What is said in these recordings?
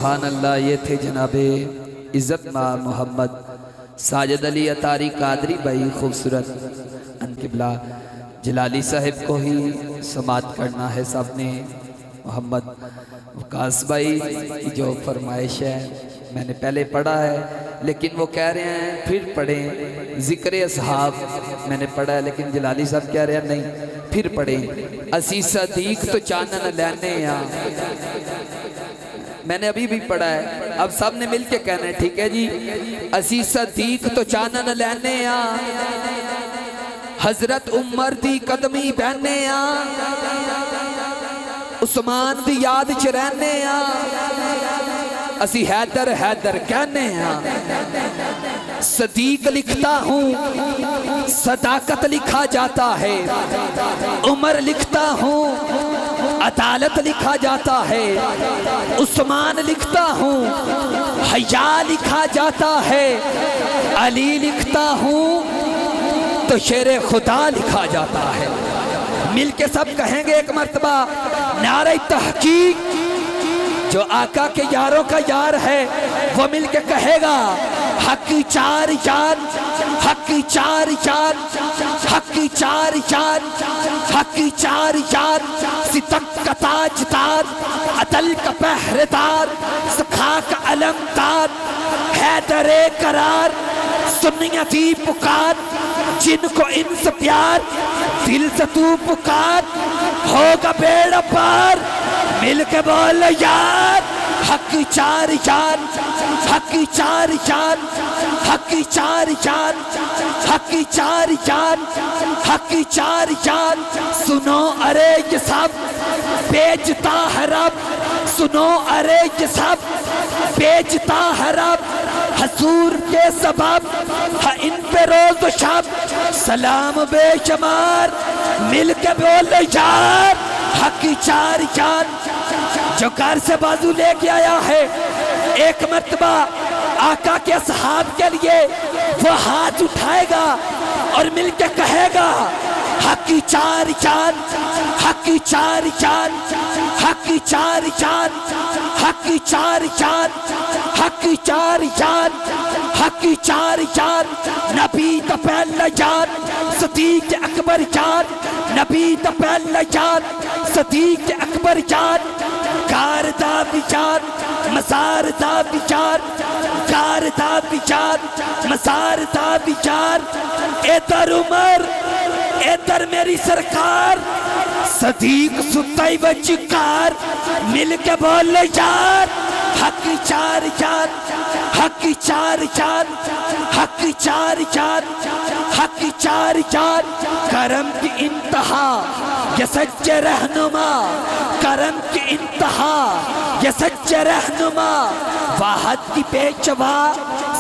سبحان اللہ. یہ تھے جناب عزت ماں محمد ساجد علی اطاری قادری بھائی خوبصورت. ان قبلہ جلالی صاحب کو ہی سماعت کرنا ہے صاحب نے. محمد وقاص بھائی کی جو فرمائش ہے میں نے پہلے پڑھا ہے لیکن وہ کہہ رہے ہیں پھر پڑھیں. ذکر اصحاب میں نے پڑھا ہے لیکن جلالی صاحب کہہ رہے ہیں نہیں پھر پڑھیں. اسی صدیق تو چانن لینے یا میں نے ابھی بھی پڑھا ہے. اب سب نے مل کے کہنا ہے ٹھیک ہے جی. اسی صدیق تو چانن لینے یا حضرت عمر دی قدمی بہنے یا عثمان دی یاد چ رہنے یا اسی حیدر حیدر کہنے ہیں. صدیق لکھتا ہوں صداقت لکھا جاتا ہے. عمر لکھتا ہوں عدالت لکھا جاتا ہے. عثمان لکھتا ہوں حیا لکھا جاتا ہے. علی لکھتا ہوں تو شیر خدا لکھا جاتا ہے. مل کے سب کہیں گے ایک مرتبہ نعرہ تحقیق. جو آقا کے یاروں کا یار ہے وہ مل کے کہے گا حق کی چار جان حق کی چار جان حق کی چار جان حق کی چار جان. ستم کا تاجدار عدل کا پہرےدار سخا کا علمدار حیدر قرار. سنیتی پکار جن کو ان سے پیار دل سے تو پکار ہوگا بیڑا پار. مل کے بول یار حق کی چار جان حق کی چار جان حق کی چار جان حق کی چار جان حق کی چار جان. سنو ارے یہ سب بیچتا ہے رب. سنو ارے یہ سب بیچتا ہے رب. حضور کے سبب ہے ان پہ روز و شب سلام بے شمار. مل کے بول یار حق کی چار جان. جو گھر سے بازو لے کے آیا ہے ایک مرتبہ آقا کے اصحاب کے لیے وہ ہاتھ اٹھائے گا اور مل کے کہے گا حق کی چار جان حق کی چار جان حق کی چار جان حق کی چار جان حق کی چار جان حق کی چار جان. نبی تو پہلا جان صدیق اکبر جان. نبی تو پہلا جان صدیق اکبر جان. کار دا بھی جان مزار دا بھی جان کار دا بھی جان مزار دا بھی جان. ادھر عمر ادھر میری سرکار صدیق ستی و چکار. مل کے بول یار حق کی چار جان حق کی چار جان حق کی چار جان حق کی چار جان. کرم کی انتہا یہ سچے رہنما کرم کی انتہا یہ سچے رہنما. واحد کی پیشوا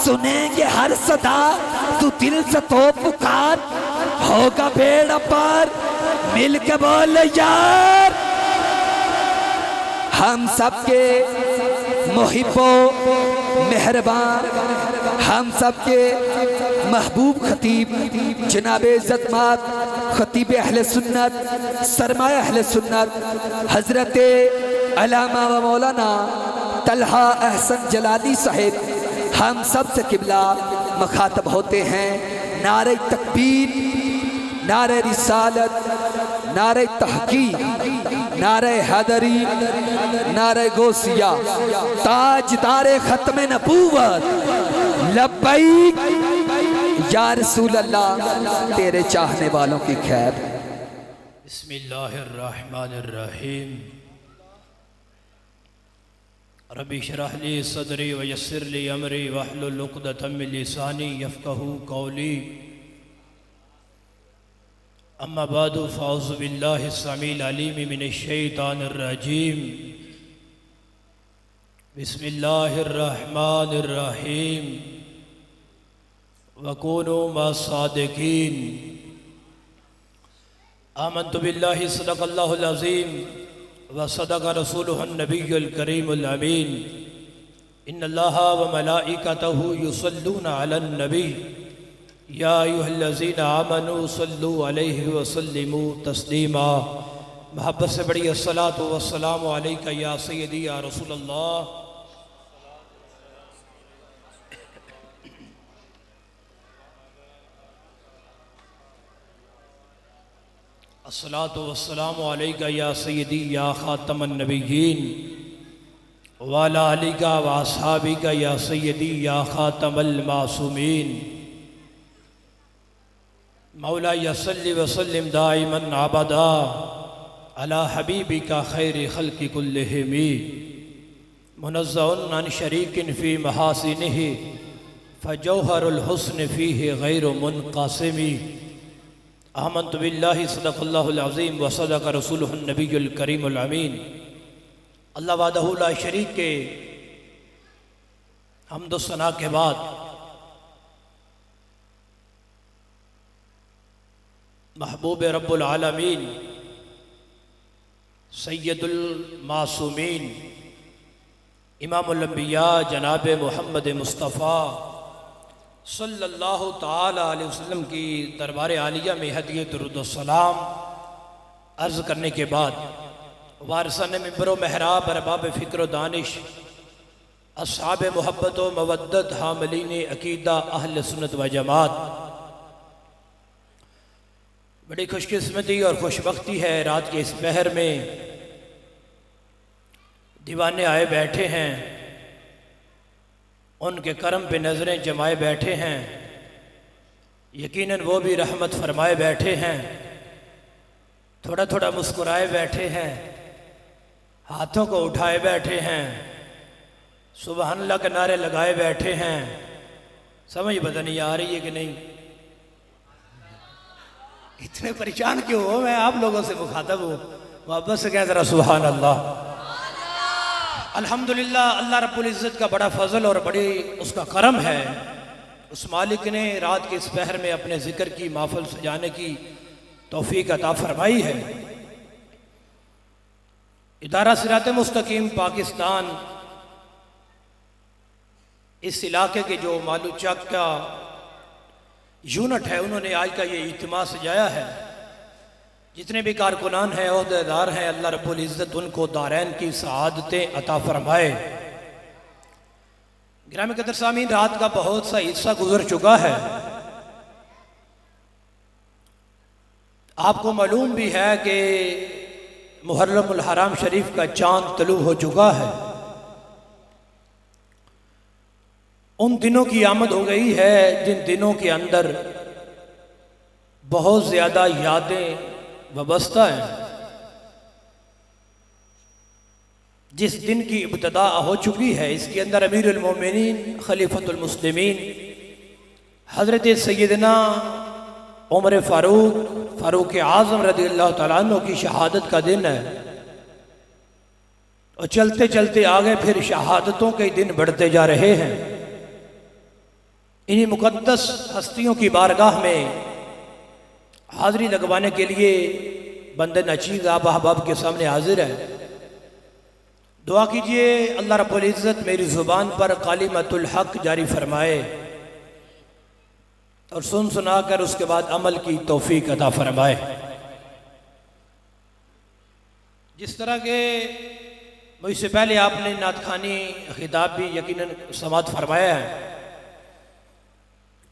سنیں گے ہر صدا تو دل سے تو پکار ہوگا بیڑا پار. مل کے بول یار ہم سب کے محب و مہربان ہم سب کے محبوب خطیب جناب عزت مات خطیب اہل سنت سرمایہ اہل سنت حضرت علامہ و مولانا طلحہ احسن جلالی صاحب ہم سب سے قبلہ مخاطب ہوتے ہیں. نعرہ تکبیر نعرہ رسالت نعرہ تحقیق نعرہ حیدری نعرہ غوثیہ تاجدار ختم نبوت لبیک یا رسول اللہ تیرے چاہنے والوں کی خیر. بسم اللہ الرحمن الرحیم. ربی اشرح لی صدری ویسر لی امری واحلل عقدۃ من لسانی یفقہوا قولی. اما بعد فاعوذ باللہ السمیع العلیم من الشیطان الرجیم. بسم اللہ الرحمن الرحیم. وَكُونُوا مَعَ الصَّادِقِينَ. آمنت باللہ صدق اللہ العظیم وصدق رسولہ النبی الکریم الامین. ان اللہ وملائکتہ یصلون علی النبی یا ایہا الذین آمنوا صلوا علیہ وسلموا تسلیما. محبت سے بڑی الصلاۃ والسلام علیکہ یا سیدی یا رسول اللہ الصلاۃ والسلام علیک یا سیدی یا خاتم النبیین وعلی آلک و اصحابک یا سیدی یا خاتم المعصومین مولا صلی وسلم دائما ابدا علی حبیبک خیر خلق کلہم منزہ عن شریک فی محاسنہ فجوہر الحسن فیہ غیر منقسم آمنت باللہ صدق اللہ العظیم و صدق رسولہ النبی الکریم الامین۔ اللہ وحدہ لا شریک کے حمد و ثنا کے بعد محبوب رب العالمین سید المعصومین امام الانبیاء جناب محمد مصطفیٰ صلی اللہ تعالی علیہ وسلم کی دربار عالیہ میں ہدیہ درود و سلام عرض کرنے کے بعد وارثان منبر و محراب ارباب فکر و دانش اصحاب محبت و مودت حاملین عقیدہ اہل سنت و جماعت، بڑی خوش قسمتی اور خوشبختی ہے رات کے اس پہر میں دیوانے آئے بیٹھے ہیں، ان کے کرم پہ نظریں جمائے بیٹھے ہیں، یقیناً وہ بھی رحمت فرمائے بیٹھے ہیں، تھوڑا تھوڑا مسکرائے بیٹھے ہیں، ہاتھوں کو اٹھائے بیٹھے ہیں، سبحان اللہ کے نعرے لگائے بیٹھے ہیں۔ سمجھ پتہ نہیں آ رہی ہے کہ نہیں؟ اتنے پریشان کیوں ہو؟ میں آپ لوگوں سے مخاطب ہوں، واپس سے کہیں ذرا سبحان اللہ۔ الحمدللہ اللہ رب العزت کا بڑا فضل اور بڑی اس کا کرم ہے، اس مالک نے رات کے اس پہر میں اپنے ذکر کی محفل سجانے کی توفیق عطا فرمائی ہے۔ ادارہ صراط مستقیم پاکستان اس علاقے کے جو مالو چک کا یونٹ ہے، انہوں نے آج کا یہ اجتماع سجایا ہے۔ جتنے بھی کارکنان ہیں، عہدیدار ہیں، اللہ رب العزت ان کو دارین کی سعادتیں عطا فرمائے۔ گرامی قدر سامعین، رات کا بہت سا حصہ گزر چکا ہے، آپ کو معلوم بھی ہے کہ محرم الحرام شریف کا چاند طلوع ہو چکا ہے، ان دنوں کی آمد ہو گئی ہے جن دنوں کے اندر بہت زیادہ یادیں وابستہ ہیں۔ جس دن کی ابتدا ہو چکی ہے، اس کے اندر امیر المومنین خلیفۃ المسلمین حضرت سیدنا عمر فاروق اعظم رضی اللہ تعالیٰ عنہ کی شہادت کا دن ہے، اور چلتے چلتے آگے پھر شہادتوں کے دن بڑھتے جا رہے ہیں۔ انہی مقدس ہستیوں کی بارگاہ میں حاضری لگوانے کے لیے بندہ نچیز آپ احباب کے سامنے حاضر ہے۔ دعا کیجئے اللہ رب العزت میری زبان پر کلمۃ الحق جاری فرمائے اور سن سنا کر اس کے بعد عمل کی توفیق عطا فرمائے۔ جس طرح کہ مجھ سے پہلے آپ نے نعت خوانی خطاب بھی یقیناً سماعت فرمایا ہے،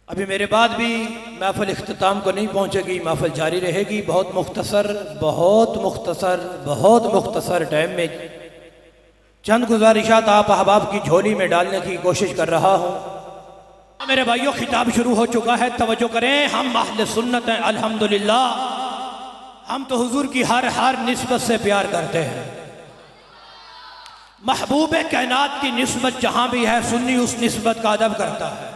ابھی میرے بعد بھی محفل اختتام کو نہیں پہنچے گی، محفل جاری رہے گی۔ بہت مختصر ٹائم میں چند گزارشات آپ احباب کی جھولی میں ڈالنے کی کوشش کر رہا ہوں۔ میرے بھائیوں، خطاب شروع ہو چکا ہے، توجہ کریں۔ ہم اہل سنت ہیں الحمدللہ، ہم تو حضور کی ہر نسبت سے پیار کرتے ہیں۔ محبوب کائنات کی نسبت جہاں بھی ہے، سنی اس نسبت کا ادب کرتا ہے،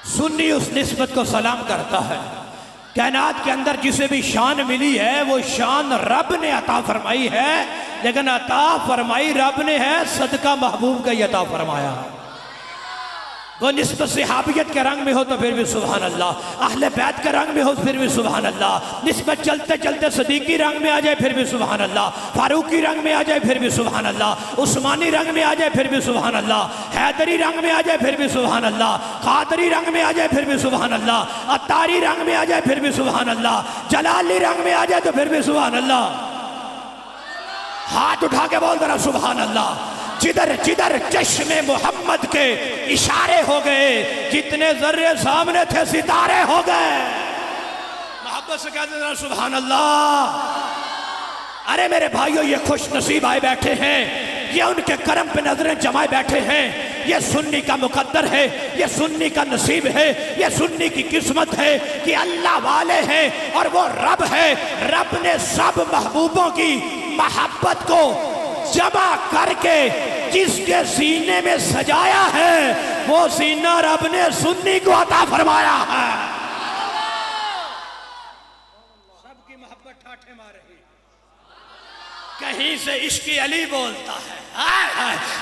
سنی اس نسبت کو سلام کرتا ہے۔ کائنات کے اندر جسے بھی شان ملی ہے، وہ شان رب نے عطا فرمائی ہے، لیکن عطا فرمائی رب نے ہے، صدقہ محبوب کا ہی عطا فرمایا۔ وہ نسبت صحابیت کے رنگ میں ہو تو پھر بھی سبحان اللہ، اہل بیت کے رنگ میں ہو پھر بھی سبحان اللہ، نسبت چلتے چلتے صدیقی رنگ میں آ جائے پھر بھی سبحان اللہ، فاروقی رنگ میں آ جائے پھر بھی سبحان اللہ، عثمانی رنگ میں آ جائے پھر بھی سبحان اللہ، حیدری رنگ میں آ جائے پھر بھی سبحان اللہ، قادری رنگ میں آ جائے پھر بھی سبحان اللہ، عطاری رنگ میں آ جائے پھر بھی سبحان اللہ، جلالی رنگ میں آ جائے تو پھر بھی سبحان اللہ۔ ہاتھ اٹھا کے بول ذرا سبحان اللہ۔ جدھر جدھر چشم محمد کے اشارے ہو گئے، جتنے ذرے سامنے تھے ستارے ہو گئے۔ محبت سے کہتے ہیں سبحان اللہ۔ ارے میرے بھائیو، یہ خوش نصیب آئے بیٹھے ہیں، یہ ان کے کرم پہ نظریں جمائے بیٹھے ہیں۔ یہ سنی کا مقدر ہے، یہ سنی کا نصیب ہے، یہ سنی کی قسمت ہے کہ اللہ والے ہیں اور وہ رب ہے۔ رب نے سب محبوبوں کی محبت کو جمع کر کے جس کے سینے میں سجایا ہے، وہ سینہ رب نے سنی کو عطا فرمایا ہے۔ سب کی محبت ٹھاٹھے مار رہی، کہیں سے عشق علی بولتا ہے،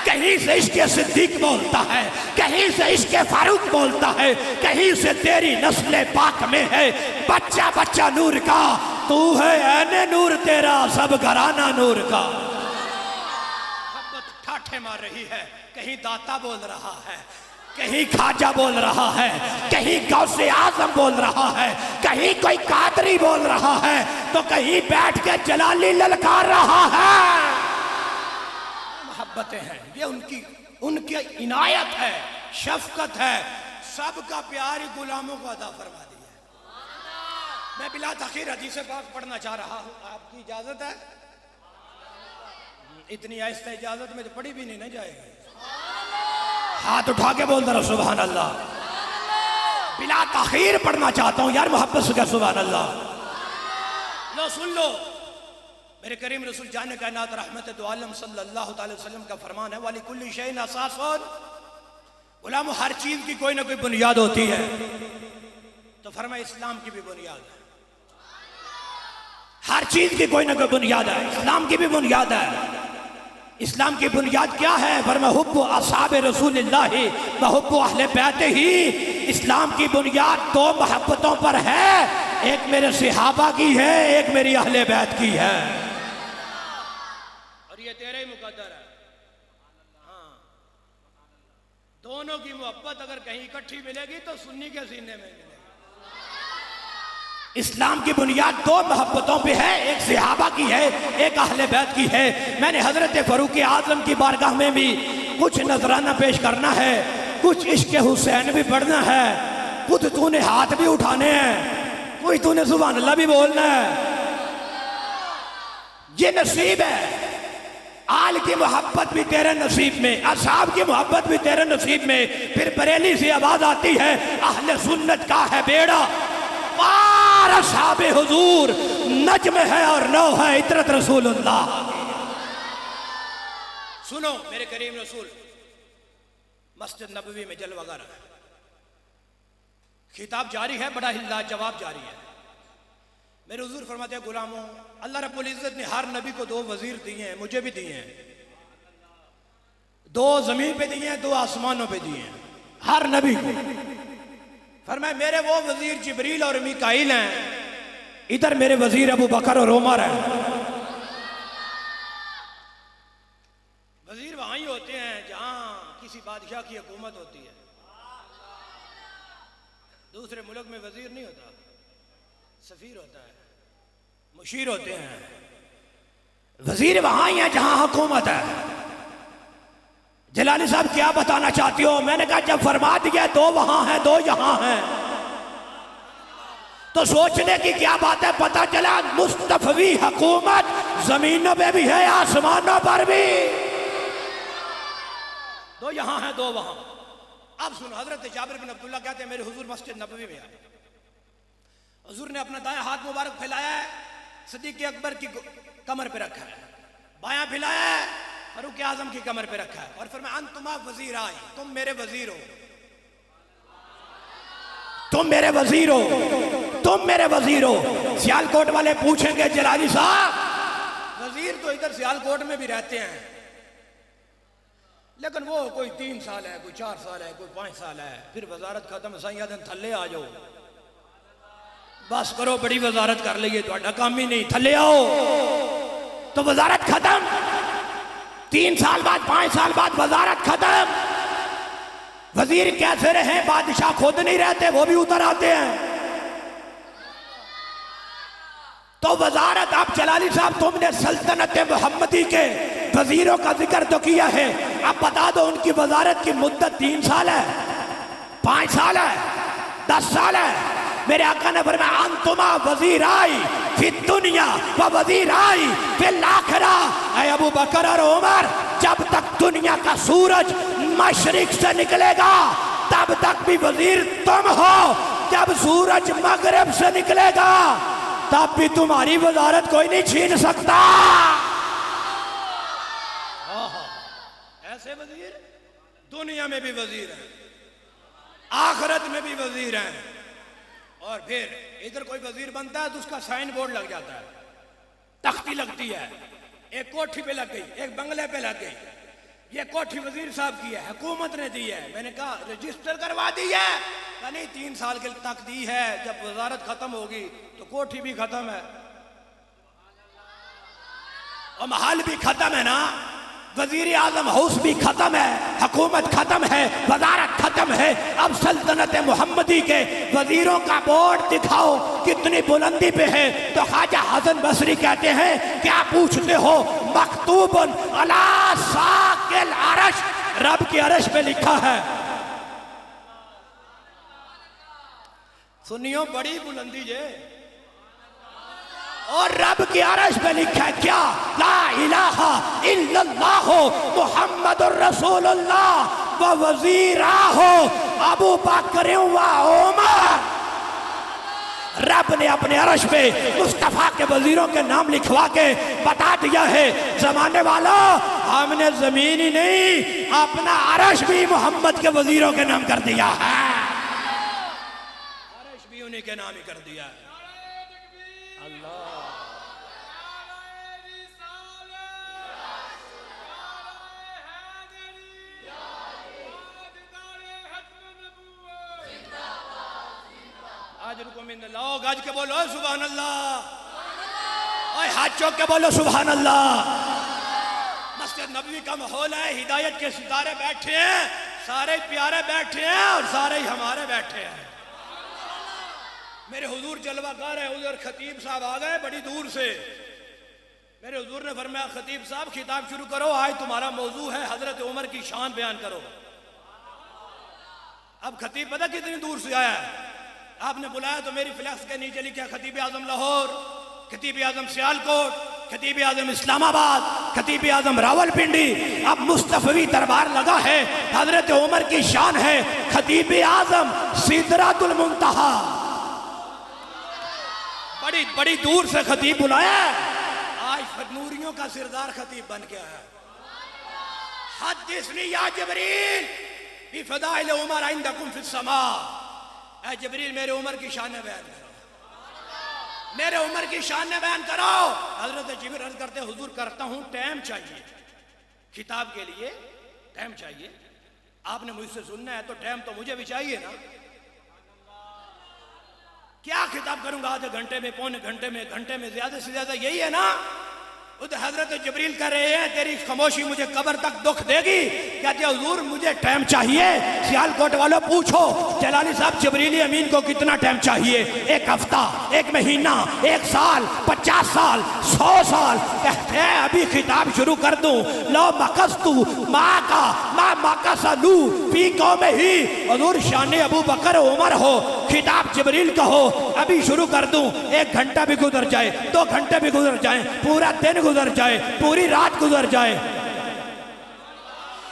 کہیں سے عشق صدیق بولتا ہے، کہیں سے عشق فاروق بولتا ہے، کہیں سے تیری نسل پاک میں ہے بچہ بچہ نور کا، تو ہے عین نور تیرا سب گھرانہ نور کا۔ محبت ٹھاٹھے مار رہی ہے، کہیں داتا بول رہا ہے، کہیں خواجہ بول رہا ہے، کہیں غوث اعظم بول رہا ہے، کہیں کوئی قادری بول رہا ہے، تو کہیں بیٹھ کے جلالی للکار رہا ہے۔ محبتیں ہیں، یہ ان کی عنایت ہے، شفقت ہے، سب کا پیار ہی غلاموں کو عطا فرما دیا ہے۔ میں بلا تاخیر حدیث پاک پڑھنا چاہ رہا ہوں، آپ کی اجازت ہے؟ اتنی آہستہ اجازت میں تو پڑھی بھی نہیں نہ جائے گی۔ ہاتھ اٹھا کے بول رہا سبحان اللہ۔ بلا تاخیر پڑھنا چاہتا ہوں یار، محبت سے کہہ سبحان اللہ۔ لو سن لو، میرے کریم رسول جان کائنات رحمت دو عالم صلی اللہ تعالی وسلم کا فرمان ہے، وَلِكُلِّ شَيْءٍ أَسَاسٌ۔ غلامو، ہر چیز کی کوئی نہ کوئی بنیاد ہوتی ہے، تو فرمایا اسلام کی بھی بنیاد ہے۔ ہر چیز کی کوئی نہ کوئی بنیاد ہے، اسلام کی بھی بنیاد ہے۔ اسلام کی بنیاد کیا ہے؟ فرمایا حب اصحاب رسول اللہ و حب اہل بیت ہی۔ اسلام کی بنیاد دو محبتوں پر ہے، ایک میرے صحابہ کی ہے، ایک میری اہل بیت کی ہے، اور یہ تیرے ہی مقدر ہے۔ ہاں، دونوں کی محبت اگر کہیں اکٹھی ملے گی تو سنی کے سینے میں ملے گی۔ اسلام کی بنیاد دو محبتوں پہ ہے، ایک صحابہ کی ہے، ایک اہل بیت کی ہے۔ میں نے حضرت فاروق اعظم کی بارگاہ میں بھی کچھ نذرانہ پیش کرنا ہے، کچھ عشق حسین بھی پڑھنا ہے، کچھ تو نے ہاتھ بھی اٹھانے ہیں، کوئی تو نے سبحان اللہ بھی بولنا ہے۔ یہ نصیب ہے، آل کی محبت بھی تیرے نصیب میں، اصحاب کی محبت بھی تیرے نصیب میں۔ پھر بریلی سے آواز آتی ہے، اہل سنت کا ہے بیڑا پار اصحاب حضور، نجم ہے اور نو ہے عطرت رسول اللہ۔ سنو میرے کریم رسول، مسجد نبوی میں جلوہ گر خطاب جاری ہے، بڑا ہی لاجواب جاری ہے۔ میرے حضور فرماتے ہیں غلاموں، اللہ رب العزت نے ہر نبی کو دو وزیر دیے ہیں، مجھے بھی دیے ہیں، دو زمین پہ دیے ہیں، دو آسمانوں پہ دیے ہیں، ہر نبی کو۔ فرمایا میرے وہ وزیر جبریل اور میکائیل ہیں، ادھر میرے وزیر ابو بکر اور عمر ہیں۔ وزیر وہاں ہی ہوتے ہیں جہاں کسی بادشاہ کی حکومت ہوتی ہے، دوسرے ملک میں وزیر نہیں ہوتا، سفیر ہوتا ہے، مشیر ہوتے ہیں۔ وزیر وہاں ہی ہیں جہاں حکومت ہے۔ جلالی صاحب کیا بتانا چاہتی ہو؟ میں نے کہا جب فرما دیا دو وہاں ہیں دو یہاں ہیں تو سوچنے کی کیا بات ہے؟ پتہ چلا مستفوی حکومت زمینوں پہ بھی ہے، آسمانوں پر بھی، دو یہاں ہیں دو وہاں۔ اب سنو، حضرت جابر بن عبداللہ کہتے ہیں میرے حضور مسجد نبوی میں آئے، حضور نے اپنا دائیں ہاتھ مبارک پھیلایا ہے، صدیق اکبر کی کمر پہ رکھا ہے، بایاں پھیلایا ہے، فاروق اعظم کی کمر پہ رکھا ہے، اور فرمایا انتما وزیرائی، تم میرے وزیر ہو، تم میرے وزیر ہو، تم میرے وزیر ہو۔ سیالکوٹ والے پوچھیں گے جلالی صاحب وزیر تو ادھر سیالکوٹ میں بھی رہتے ہیں، لیکن وہ کوئی 3 سال ہے، کوئی 4 سال ہے، کوئی 5 سال ہے، پھر وزارت ختم، سائیں دن تھلے آ جاؤ، بس کرو بڑی وزارت کر لئیے، تو کام ہی نہیں، تھلے آؤ۔ تو وزارت ختم، 3 سال بعد 5 سال بعد وزارت ختم، وزیر کیسے رہیں؟ بادشاہ خود نہیں رہتے، وہ بھی اتر آتے ہیں۔ تو وزارت، اب جلالی صاحب تم نے سلطنت محمدی کے وزیروں کا ذکر تو کیا ہے، اب بتا دو ان کی وزارت کی مدت 3 سال ہے، 5 سال ہے، 10 سال ہے، میرے آقا نے فرمایا انتما وزیرائی فی الدنیا و وزیرائی فی الآخرہ. اے ابو بکر اور عمر، جب تک دنیا کا سورج مشرق سے نکلے گا تب تک بھی وزیر تم ہو، جب سورج مغرب سے نکلے گا تب بھی تمہاری وزارت کوئی نہیں چھین سکتا. ایسے وزیر دنیا میں بھی وزیر ہیں، آخرت میں بھی وزیر ہیں. اور پھر ادھر کوئی وزیر بنتا ہے تو اس کا سائن بورڈ لگ جاتا ہے، تختی لگتی ہے، ایک کوٹھی پہ لگ گئی، ایک بنگلے پہ لگ گئی. یہ کوٹھی وزیر صاحب کی ہے، حکومت نے دی ہے. میں نے کہا رجسٹر کروا دی ہے؟ کہا نہیں، 3 سال کے تک دی ہے، جب وزارت ختم ہوگی تو کوٹھی بھی ختم ہے اور محل بھی ختم ہے نا. وزیر اعظم ہاؤس بھی ختم ہے، حکومت ختم ہے، وزارت ختم ہے. اب سلطنت محمدی کے وزیروں کا بورڈ دکھاؤ کتنی بلندی پہ ہے. تو خواجہ حسن بصری کہتے ہیں کیا پوچھتے ہو، مکتوب علی ساق العرش، رب کے عرش پہ لکھا ہے. سنیو بڑی بلندی جے، اور رب کی عرش پہ لکھا ہے کیا؟ لا الہ الا اللہ محمد الرسول اللہ و وزیراہ ابو بکر و عمر. رب نے اپنے عرش پہ مصطفیٰ کے وزیروں کے نام لکھوا کے بتا دیا ہے زمانے والا، ہم نے زمین ہی نہیں اپنا عرش بھی محمد کے وزیروں کے نام کر دیا ہے. عرش بھی انہی کے نام ہی کر دیا ہے. اللہ آج رکو من اللہ، گاج کے بولو سبحان اللہ، اور ہاتھ چوک کے بولو سبحان اللہ. مسجد نبوی کا ماحول ہے، ہدایت کے ستارے بیٹھے ہیں، سارے پیارے بیٹھے ہیں اور سارے ہی ہمارے بیٹھے ہیں. میرے حضور جلوہ گاہ ہے، ادھر خطیب صاحب آ گئے بڑی دور سے. میرے حضور نے فرمایا خطیب صاحب خطاب شروع کرو، آج تمہارا موضوع ہے حضرت عمر کی شان بیان کرو. اب خطیب پتہ کتنی دور سے آیا ہے، آپ نے بلایا تو میری فلیکس کے نیچے لکھا خطیب اعظم لاہور، خطیب اعظم سیالکوٹ، خطیب اعظم اسلام آباد، خطیب اعظم راول پنڈی. اب مصطفی دربار لگا ہے، حضرت عمر کی شان ہے خطیب اعظم سدرۃ المنتہا. بڑی بڑی دور سے خطیب بلایا ہے، آج نوریوں کا سردار خطیب بن گیا ہے. حدثنی یا جبریل بفضائل عمر عندکم فی السماء. اے جبریل میرے عمر کی شان بیان کرو، میرے عمر کی شان بیان کرو. حضرت جبریل عرض کرتے حضور کرتا ہوں، ٹائم چاہیے خطاب کے لیے، ٹائم چاہیے. آپ نے مجھ سے سننا ہے تو ٹائم تو مجھے بھی چاہیے نا. کیا خطاب کروں گا آدھے گھنٹے میں، پونے گھنٹے میں، گھنٹے میں، زیادہ سے زیادہ یہی ہے نا. ادھر حضرت جبریل کہہ رہے ہیں تیری خاموشی مجھے قبر تک دکھ دے گی. کہتے ہیں حضور مجھے ٹائم چاہیے. سیالکوٹ والوں پوچھو جلالی صاحب جبریل امین کو کتنا ٹائم چاہیے؟ 1 ہفتہ، 1 مہینہ، 1 سال، 50 سال، 100 سال. کہتے ہیں ابھی خطاب شروع کر دوں. لو مکستو ماں کا ماں مکسلو فی قوم ہی. حضور شان ابو بکر عمر ہو، خطاب جبریل کا ہو، ابھی شروع کر دوں. 1 گھنٹہ بھی گزر جائے، 2 گھنٹے بھی گزر جائیں، پورا دن گزر جائے، پوری رات گزر جائے،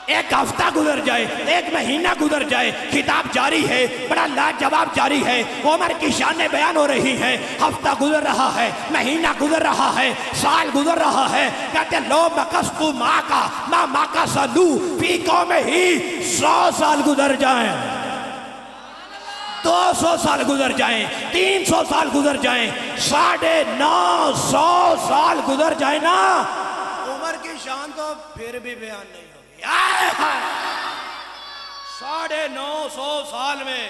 1 ہفتہ گزر جائے، 1 مہینہ گزر جائے، خطاب جاری ہے، بڑا لاجواب جاری ہے. عمر کی شانیں بیان ہو رہی ہیں. ہفتہ گزر رہا ہے، مہینہ گزر رہا ہے، سال گزر رہا ہے. کہتے ہیں لو مکستو ماں کا ماں ماں کا سلو فی قوم ہی. 100 سال گزر جائیں، 200 سال گزر جائیں، 300 سال گزر جائیں، 950 سال گزر جائیں نا، عمر کی شان تو پھر بھی بیان نہیں ہوگی. 950 سال میں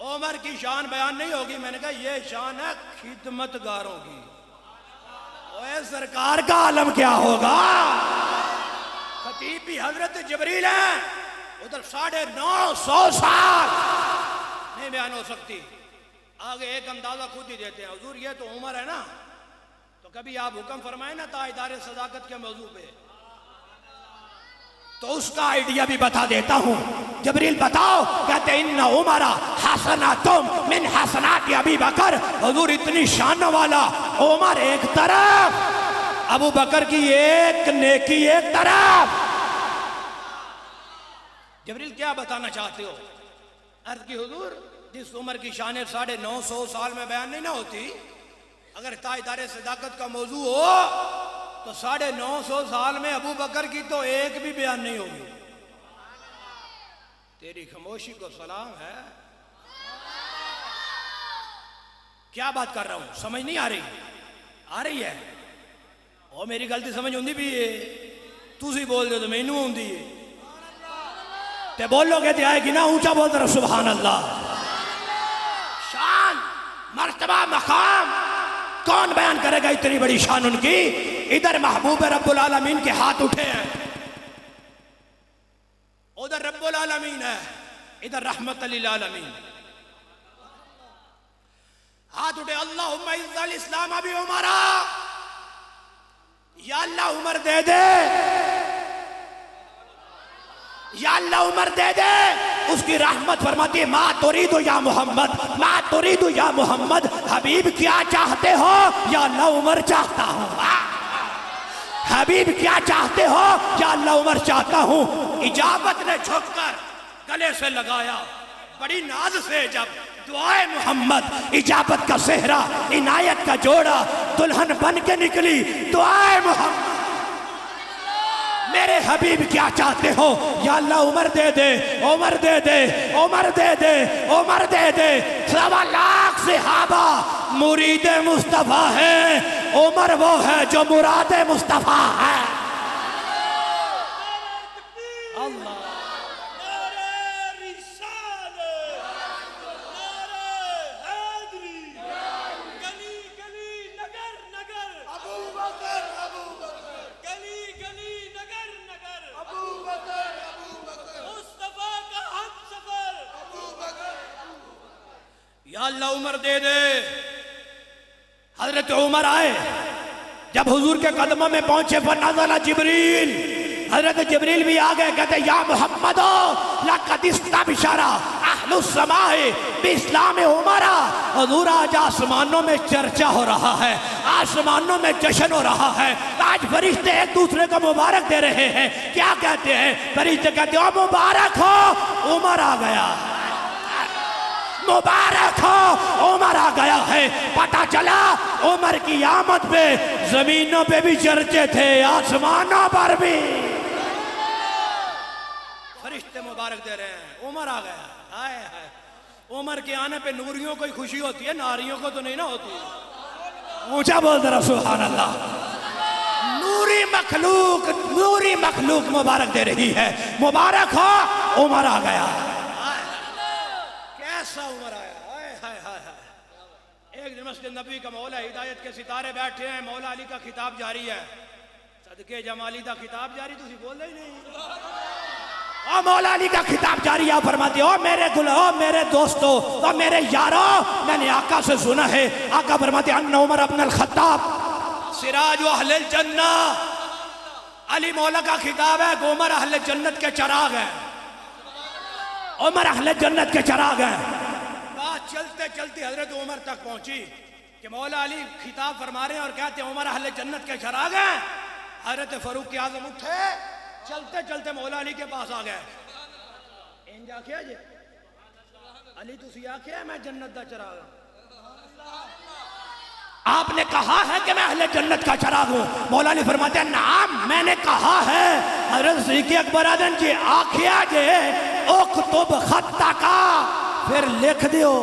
عمر کی شان بیان نہیں ہوگی. میں نے کہا یہ شان ہے خدمت گاروں کی. اوے سرکار کا عالم کیا ہوگا. خطیب بھی حضرت جبریل ہیں، ادھر 950 سال نہیں بیان ہو سکتی. آگے ایک اندازہ خود ہی دیتے ہیں. حضور یہ تو عمر ہے نا، تو کبھی آپ حکم فرمائیں نا تاجدار صداقت کے موضوع پہ، تو اس کا آئیڈیا بھی بتا دیتا ہوں. جبریل بتاؤ، کہتے ان عمر حسناتم من حسنات ابی بکر، حضور اتنی شان والا عمر ایک طرف، ابو بکر کی ایک نیکی ایک طرف۔ جبریل کیا بتانا چاہتے ہو؟ عرض کی حضور جس عمر کی شان 950 سال میں بیان نہیں نہ ہوتی، اگر تاجدار صداقت کا موضوع ہو تو 950 سال میں ابو بکر کی تو ایک بھی بیان نہیں ہوگی۔ تیری خاموشی کو سلام ہے، کیا بات کر رہا ہوں، سمجھ نہیں آ رہی؟ آ رہی ہے؟ اور میری غلطی سمجھ ہوندی بھی ہے، تسی بول دے تو میں انہوں ہوندی ہے، تے بولو گے تے آئے گی نا، اونچا بول دے سبحان اللہ۔ شان، مرتبہ، مقام کون بیان کرے گا اتنی بڑی شان ان کی؟ ادھر محبوب رب العالمین کے ہاتھ اٹھے ہیں، ادھر رب العالمین ہے، ادھر رحمت للعالمین، ہاتھ اٹھے، اللہم اعز الاسلام ابی عمرہ، یا اللہ عمر دے دے، یا اللہ عمر دے دے، اس کی رحمت فرماتی ہے ما تریدو یا محمد، ما تریدو یا محمد، حبیب کیا چاہتے ہو؟ یا اللہ عمر چاہتا ہوں۔ حبیب کیا چاہتے ہو؟ یا اللہ عمر چاہتا ہوں۔ اجابت نے جھک کر گلے سے لگایا، بڑی ناز سے جب دعائے محمد، اجابت کا صحرا، عنایت کا جوڑا، دلہن بن کے نکلی، دعائے محمد، میرے حبیب کیا چاہتے ہو؟ یا اللہ عمر دے دے، عمر دے دے، عمر دے دے، عمر دے دے۔ 1.25 لاکھ صحابہ مرید مصطفیٰ ہے، عمر وہ ہے جو مراد مصطفیٰ ہے۔ یا اللہ عمر دے دے۔ حضرت عمر آئے، جب حضور کے قدموں میں پہنچے فنزل جبریل، حضرت جبریل بھی آگئے، کہتے یا محمد لقد استبشر اہل السماء باسلام عمر۔ حضور آج آسمانوں میں چرچا ہو رہا ہے، آسمانوں میں جشن ہو رہا ہے، آج فرشتے ایک دوسرے کو مبارک دے رہے ہیں۔ کیا کہتے ہیں فرشتے؟ کہتے ہیں مبارک ہو عمر آ گیا، مبارک ہو عمر آ گیا ہے۔ پتہ چلا عمر کی آمد پہ زمینوں پہ بھی چرچے تھے، آسمانوں پر بھی فرشتے مبارک دے رہے ہیں، عمر آ گیا۔ ہائے ہائے، عمر کے آنے پہ نوریوں کو ہی خوشی ہوتی ہے، ناریوں کو تو نہیں نہ ہوتی۔ اونچا بول دے رہا سبحان اللہ۔ نوری مخلوق مبارک دے رہی ہے، مبارک ہو عمر آ گیا۔ کیسا عمر آیا، ہائے ہائے ہائے۔ ایک دن مسجد نبی کا مولا ہدایت کے ستارے بیٹھے ہیں، مولا علی کا خطاب جاری ہے، صدقے جمالی دا خطاب جاری، تسی بول رہے نہیں۔ او مولا علی کا خطاب جاری ہے، فرماتے او میرے گلہو، میرے دوستو، او میرے یارو، میں نے آقا سے سنا ہے، آقا فرماتے ان عمر ابن الخطاب سراج اہل الجنہ۔ علی مولا کا خطاب ہے کہ عمر اہل جنت کے چراغ ہے، عمر اہل جنت کے چراغ ہیں۔ بات چلتے چلتے حضرت عمر تک پہنچی کہ مولا علی خطاب فرما رہے ہیں اور کہتے ہیں عمر اہل جنت کے چراغ ہیں۔ حضرت فاروق اعظم اٹھے، چلتے چلتے مولا علی کے پاس آ گئے۔ انج آکھیا جی علی تسی آکھیا میں جنت دا چراغ ہوں، آپ نے کہا ہے کہ میں اہل جنت کا چراغ ہوں۔ مولا علی فرماتے ہیں نعم میں نے کہا ہے۔ حضرت صدیق اکبر آدن جی آکھیا جی اکتب خطہ کا، پھر لکھ دیو،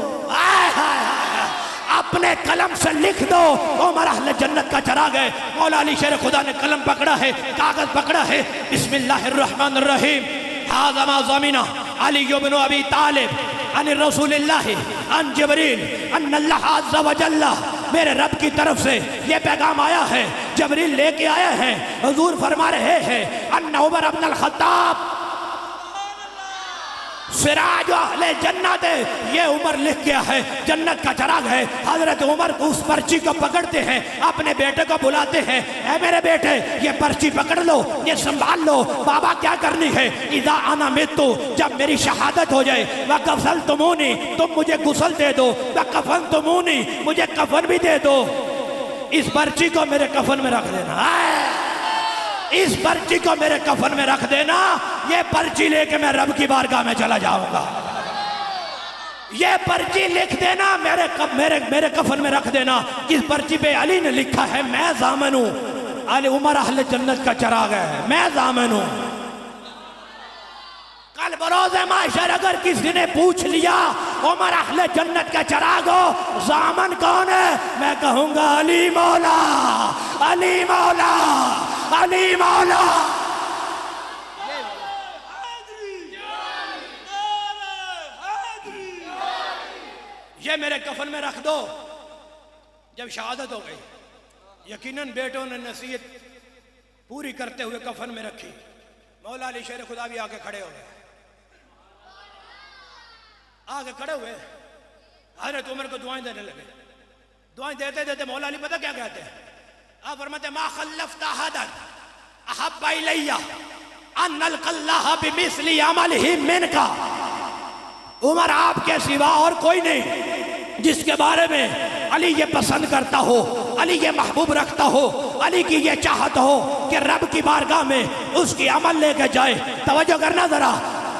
اپنے قلم سے لکھ دو عمر اہل جنت کا چراغ ہے۔ مولا علی شیر خدا نے قلم پکڑا ہے، کاغذ پکڑا ہے، بسم اللہ الرحمن الرحیم، ھذا ما ضمن علی بن ابی طالب عن رسول اللہ عن جبریل ان اللہ عز و جل، میرے رب کی طرف سے یہ پیغام آیا ہے، جبریل لے کے آیا ہے، حضور فرما رہے ہیں ان عمر ابن الخطاب سراج اہل جنت ہے، یہ عمر لکھ گیا ہے، جنت کا چراغ ہے۔ حضرت عمر اس پرچی کو پکڑتے ہیں، اپنے بیٹے کو بلاتے ہیں، اے میرے بیٹے یہ پرچی پکڑ لو، یہ سنبھال لو، بابا کیا کرنی ہے؟ اذا انا متو، جب میری شہادت ہو جائے، وَغَسَلْتُمُونِي، تم مجھے غسل دے دو، وَكَفَنْتُمُونِي، مجھے کفن بھی دے دو، اس پرچی کو میرے کفن میں رکھ دینا، اس پرچی کو میرے کفن میں رکھ دینا، یہ پرچی لے کے میں رب کی بارگاہ میں چلا جاؤں گا، یہ پرچی لکھ دینا، میرے کفن میں رکھ دینا، جس پرچی پہ علی نے لکھا ہے میں ضامن ہوں، علی عمر اہل جنت کا چراغ ہے، میں ضامن ہوں۔ کل بروز محشر اگر کسی نے پوچھ لیا عمر اہل جنت کا چراغ ہو، ضامن کون ہے؟ میں کہوں گا علی مولا، علی مولا، علی مولا۔ یہ میرے کفن میں رکھ دو۔ جب شہادت ہو گئی، یقیناً بیٹوں نے نصیحت پوری کرتے ہوئے کفن میں رکھی، مولا علی شیر خدا بھی آگے کھڑے ہو گئے، آگے کھڑے ہوئے حضرت عمر کو دعائیں دینے لگے، دعائیں دیتے دیتے مولا علی پتہ کیا کہتے ہیں؟ آپ فرماتے ہیں ما خلفت احدا احب الی ان نلقى اللہ بمثل عملہ منک، عمر آپ کے سوا اور کوئی نہیں جس کے بارے میں علی یہ پسند کرتا ہو، علی یہ محبوب رکھتا ہو، علی کی یہ چاہت ہو کہ رب کی بارگاہ میں اس کی عمل لے کے جائے۔ توجہ کرنا، ذرا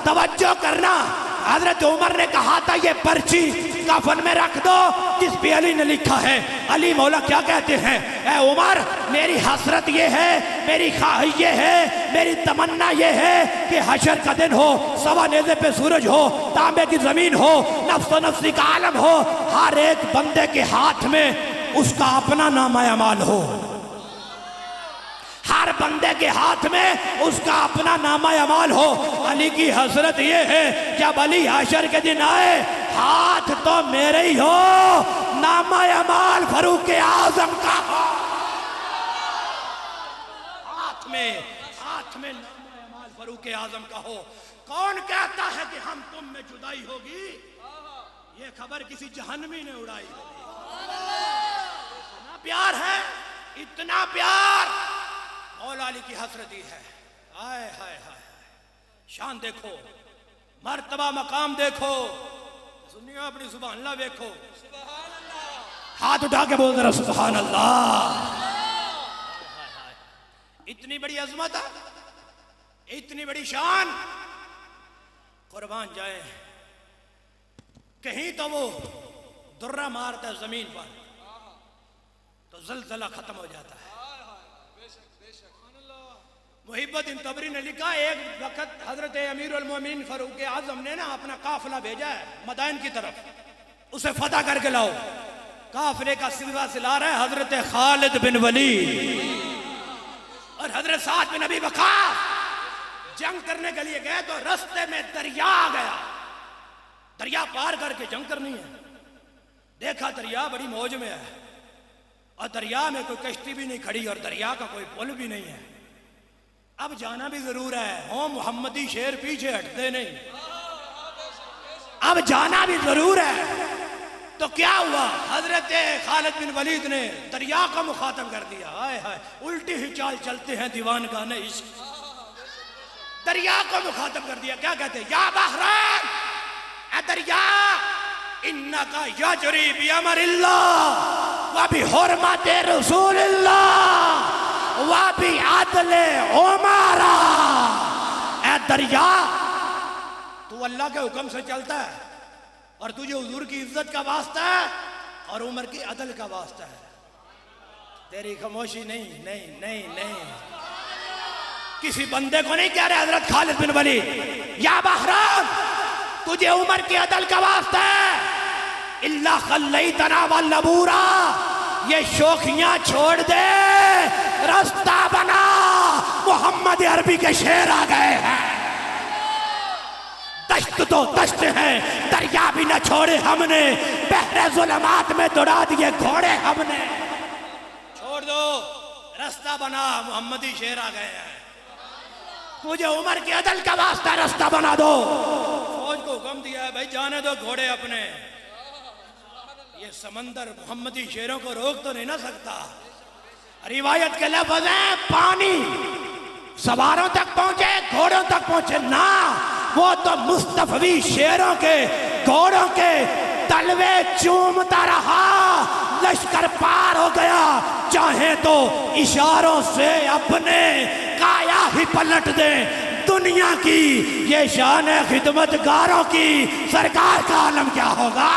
توجہ کرنا، حضرت عمر نے کہا تھا یہ پرچی کفن میں رکھ دو جس پہ علی نے لکھا ہے۔ علی مولا کیا کہتے ہیں؟ اے عمر، میری حسرت یہ ہے، میری خواہش یہ ہے، میری تمنا یہ ہے کہ حشر کا دن ہو، سوا نیزے پہ سورج ہو، تانبے کی زمین ہو، نفس و نفسی کا عالم ہو، ہر ایک بندے کے ہاتھ میں اس کا اپنا نامہ اعمال ہو، ہر بندے کے ہاتھ میں اس کا اپنا نامہ اعمال ہو۔ علی کی حسرت یہ ہے جب علی حشر کے دن آئے، ہاتھ تو میرے ہی ہو، نامہ اعمال فاروق اعظم کا ہو، ہاتھ میں نامہ اعمال فاروق اعظم کا ہو۔ کون کہتا ہے کہ ہم تم میں جدائی ہوگی؟ یہ خبر کسی جہنمی نے اڑائی ہوگی۔ اتنا پیار ہے، اتنا پیار، مولا علی کی حسرت ہی ہے۔ ہائے ہائے ہائے، شان دیکھو، مرتبہ مقام دیکھو، سنیو اپنی سبحان اللہ دیکھو، ہاتھ اٹھا کے بول رہا سبحان اللہ۔ اتنی بڑی عظمت ہے، اتنی بڑی شان، قربان جائیں، کہیں تو وہ درہ مارتا ہے زمین پر تو زلزلہ ختم ہو جاتا ہے۔ محب الدین طبری نے لکھا ایک وقت حضرت امیر المومنین فاروق اعظم نے نا اپنا قافلہ بھیجا ہے مدائن کی طرف، اسے فتح کر کے لاؤ۔ قافلے کا سلسلہ چلا رہا ہے حضرت خالد بن ولید اور حضرت سعد بن ابی وقاص جنگ کرنے کے لیے گئے تو رستے میں دریا آ گیا، دریا پار کر کے جنگ کرنی ہے۔ دیکھا دریا بڑی موج میں ہے اور دریا میں کوئی کشتی بھی نہیں کھڑی اور دریا کا کوئی پل بھی نہیں ہے، اب جانا بھی ضرور ہے، ہوں محمدی شیر پیچھے ہٹتے نہیں، اب جانا بھی ضرور ہے۔ تو کیا ہوا؟ حضرت خالد بن ولید نے دریا کا مخاطب کر دیا، ہائے ہائے الٹی ہی چال چلتے ہیں دیوان گانے عشق، دریا کو مخاطب کر دیا، کیا کہتے ہیں؟ یا بحران، اے دریا، انکا یجری بامر اللہ وبحرمت رسول اللہ وبعدل عمر، اے دریا تو اللہ کے حکم سے چلتا ہے اور تجھے حضور کی عزت کا واسطہ ہے اور عمر کی عدل کا واسطہ ہے، تیری خاموشی نہیں نہیں نہیں نہیں، کسی بندے کو نہیں کہہ رہے حضرت خالد بن ولید یا بحران تجھے عمر کی عدل کا واسطہ ہے، اللہ خلیتنا والنبورا، یہ شوخیاں چھوڑ دے، رستہ بنا، محمد عربی کے شعر آ گئے ہیں، دشت تو دشت ہے، دریا بھی نہ چھوڑے ہم نے، بحر ظلمات میں دوڑا دیے گھوڑے ہم نے، چھوڑ دو، رستہ بنا، محمدی شعر آ گئے ہیں، تجھے عمر کی عدل کا واسطہ رستہ بنا دو۔ فوج حکم دیا ہے بھائی جانے دو گھوڑے اپنے. یہ سمندر محمدی شیروں کو روک تو نہیں نہ سکتا. روایت کے لفظ ہیں پانی سواروں تک پہنچے گھوڑوں تک پہنچے نہ، وہ تو مصطفی شیروں کے گھوڑوں کے تلوے چومتا رہا، لشکر پار ہو گیا. چاہیں تو اشاروں سے اپنے کایا ہی پلٹ دیں. دنیا کی یہ شان خدمت گاروں کی، سرکار کا عالم کیا ہوگا.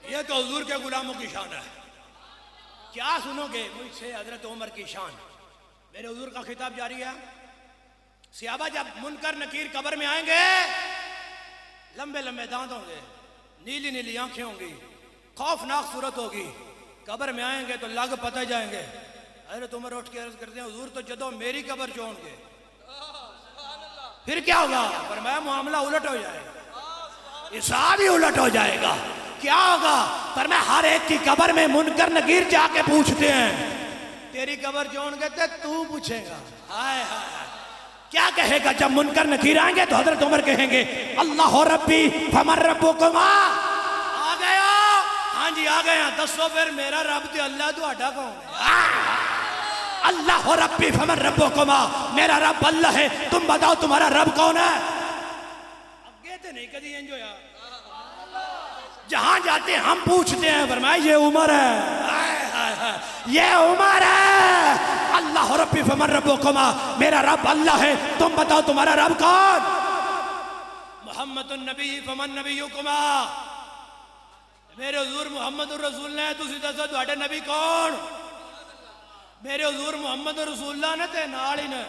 یہ تو حضور کے غلاموں کی شان ہے. کیا سنو گے مجھ سے حضرت عمر کی شان. میرے حضور کا خطاب جاری ہے. صحابہ جب منکر نکیر قبر میں آئیں گے، لمبے لمبے دانت ہوں گے، نیلی نیلی آنکھیں ہوں گی، خوفناک صورت ہوگی. قبر میں آئیں گے تو لگ پتہ جائیں گے. حضرت عمر اٹھ کے عرض کرتے ہیں حضور تو جدو میری قبر چون گے پھر کیا ہوگا؟ فرمایا معاملہ الٹ ہو جائے گا، حساب ہی الٹ ہو جائے گا. کیا ہوگا؟ فرمایا ہر ایک کی قبر میں منکر نکیر جا کے پوچھتے ہیں تیری قبر چون گے تو پوچھے گا. ہائے ہائے کیا کہے گا جب منکر نکیر آئیں گے؟ تو حضرت عمر کہیں گے اللہ ربی فمن ربکما. آ گیا؟ ہاں جی آ گیا. دسو پھر میرا رب تے اللہ تہاڈا کون ہے؟ اللہ ربی فمن ربکما، میرا رب اللہ ہے، تم بتاؤ تمہارا رب کون ہے؟ اگے تے نہیں کدی انج ہویا. جہاں جاتے ہیں ہم پوچھتے ہیں. فرمایا یہ عمر ہے، یہ عمر ہے. اللہ ربی فمن ربکما، میرا رب اللہ ہے، تم بتاؤ تمہارا رب کون؟ محمد النبی فمن نبیکما، میرے حضور محمد الرسول نے تسی دسو تہاڈے نبی کون؟ میرے حضور محمد رسول اللہ نے تے نال ہی نے.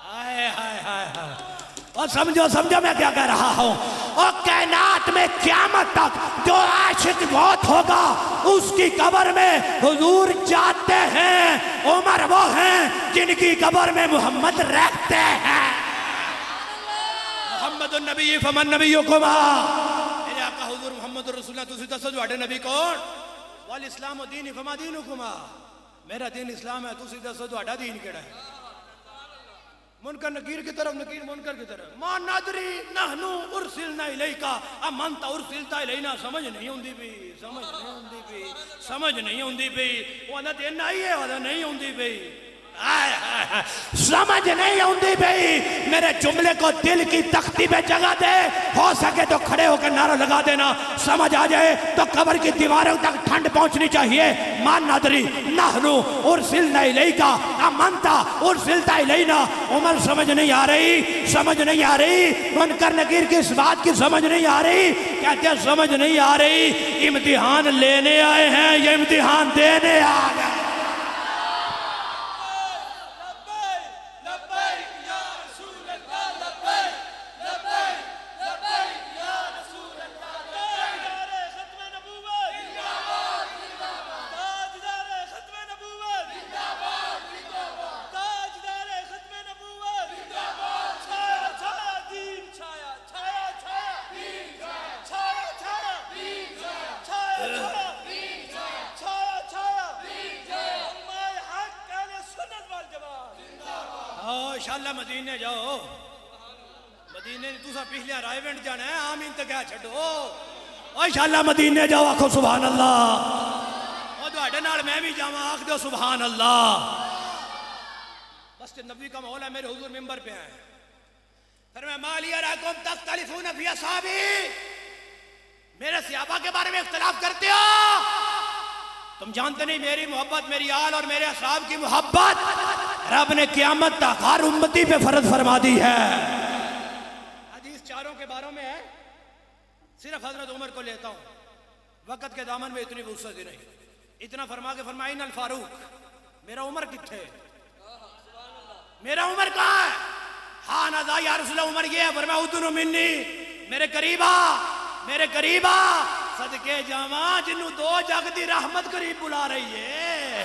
ہائے ہائے ہائے ہائے. اور سمجھو میں کیا کہہ رہا ہوں. اور کائنات میں قیامت تک جو عاشق موت ہوگا اس کی قبر میں حضور جاتے ہیں. عمر وہ ہیں جن کی قبر میں محمد رہتے ہیں. محمد النبی فمن نبیکما، میرے آقا حضور محمد رسول اللہ تسی دسو تہاڈے نبی کون؟ والاسلام دین فما دینکما، میرا دین اسلام ہے، تسی دسو تہاڈا دین کیڑا ہے؟ منکر نکیر کی طرف، نکیر منکر کی طرف. ما ندری نحنو ارسلنا الیکا ام انت ارسلت الینا. سمجھ نہیں ہوندی بھی، سمجھ نہیں ہوندی بھی، سمجھ نہیں ہوندی بھی. وہ نہ دین آئی ہے، وہ نہیں ہوندی بھی. سمجھ نہیں ہوندی بھی. میرے جملے کو دل کی تختی پہ جگہ دے. ہو سکے تو کھڑے ہو کے نعرہ لگا دینا. سمجھ آ جائے تو قبر کی دیواروں تک ٹھنڈ پہنچنی چاہیے. مان نادری نحنو ارسلنا الیکا ام انت ارسلت الینا. عمر سمجھ نہیں آ رہی، سمجھ نہیں آ رہی. منکر نکیر کی اس بات کی سمجھ نہیں آ رہی. کہتے ہیں سمجھ نہیں آ رہی. امتحان لینے آئے ہیں یہ امتحان دینے آ گئے. انشاءاللہ مدینے جاؤ. مدینے تسا پچھلے رائے وینٹ جانا ہے، آمین تو کیا چھڑو. انشاءاللہ مدینے جاؤ. آکھو سبحان اللہ. اور تہاڈے نال میں بھی جاواں، آکھ دو سبحان اللہ. مسجد نبوی کا ماحول ہے. میرے حضور منبر پہ ہیں. فرمایا ما لی اراکم تختلفون فی اصحابی، میرے صحابہ کے بارے میں اختلاف کرتے ہو. تم جانتے نہیں میری محبت، میری آل اور میرے اصحاب کی محبت رب نے قیامت تک ہر امتی پہ فرض فرما دی ہے. حدیث چاروں کے باروں میں ہے. صرف حضرت عمر کو لیتا ہوں، وقت کے دامن میں اتنی وسعت ہی نہیں. اتنا فرما کے فرمایا ان الفاروق، میرا عمر کتھے؟ میرا عمر کہاں ہے؟ ہاں نہ یا رسول اللہ عمر یہ ہے. فرمایا ادنو منی، میرے قریب آ، میرے قریب آ. صدقے جاواں جنوں دو جگ دی رحمت قریب بلا رہی ہے.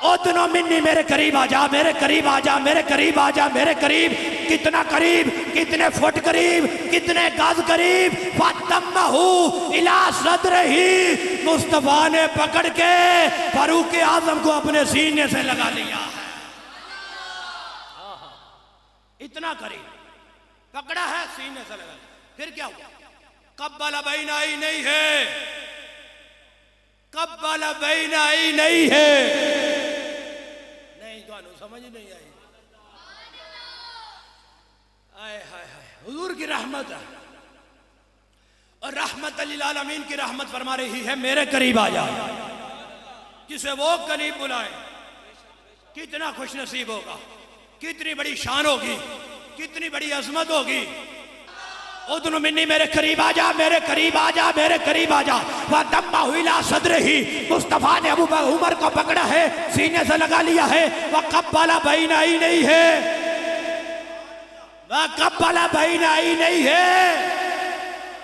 او دنوں منی میرے قریب آ جا, میرے قریب آ جا, میرے قریب آ جا, میرے قریب. کتنا قریب, کتنے فٹ قریب, کتنے گز قریب. فَتَمَّهُ إِلَىٰ صَدْرِهِ, مصطفیٰ نے پکڑ کے فاروق اعظم کو اپنے سینے سے لگا لیا. اتنا قریب پکڑا ہے, سینے سے لگا. پھر کیا ہوا؟ قبل بین عینیہ ہے, قبل بین عینیہ ہے. نہیں تو سمجھ نہیں آئی. آئے ہائے ہائے, حضور کی رحمت ہے اور رحمت للعالمین کی رحمت فرما رہی ہے میرے قریب آ جا. جسے وہ قریب بلائے کتنا خوش نصیب ہوگا, کتنی بڑی شان ہوگی, کتنی بڑی عظمت ہوگی. اُذْنُ مِنِّی, میرے قریب آ جا, میرے قریب آ جا, میرے قریب آ جا. وَدَمَّهُ إِلَىٰ صَدْرِهِ, مصطفیٰ نے ابو بکر عمر کو پکڑا ہے, سینے سے لگا لیا ہے. وَقَبَّلَ بَيْنَ عَيْنَيْهِ, وَقَبَّلَ بَيْنَ عَيْنَيْهِ.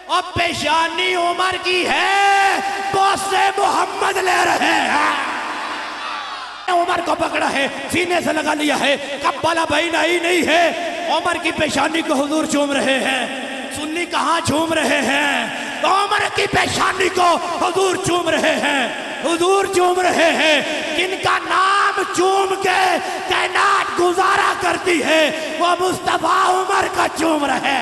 اور پیشانی عمر کی ہے, بوسے محمد لے رہے ہیں. عمر کو پکڑا ہے, سینے سے لگا لیا ہے. قبل بین عینیہ, عمر کی پیشانی کو حضور چوم رہے ہیں. سنی کہاں چوم رہے ہیں؟ عمر کی پیشانی کو حضور چوم رہے ہیں. حضور چوم رہے ہیں. جن کا نام چوم کے کائنات گزارا کرتی ہے, وہ مصطفیٰ عمر کا چوم رہے.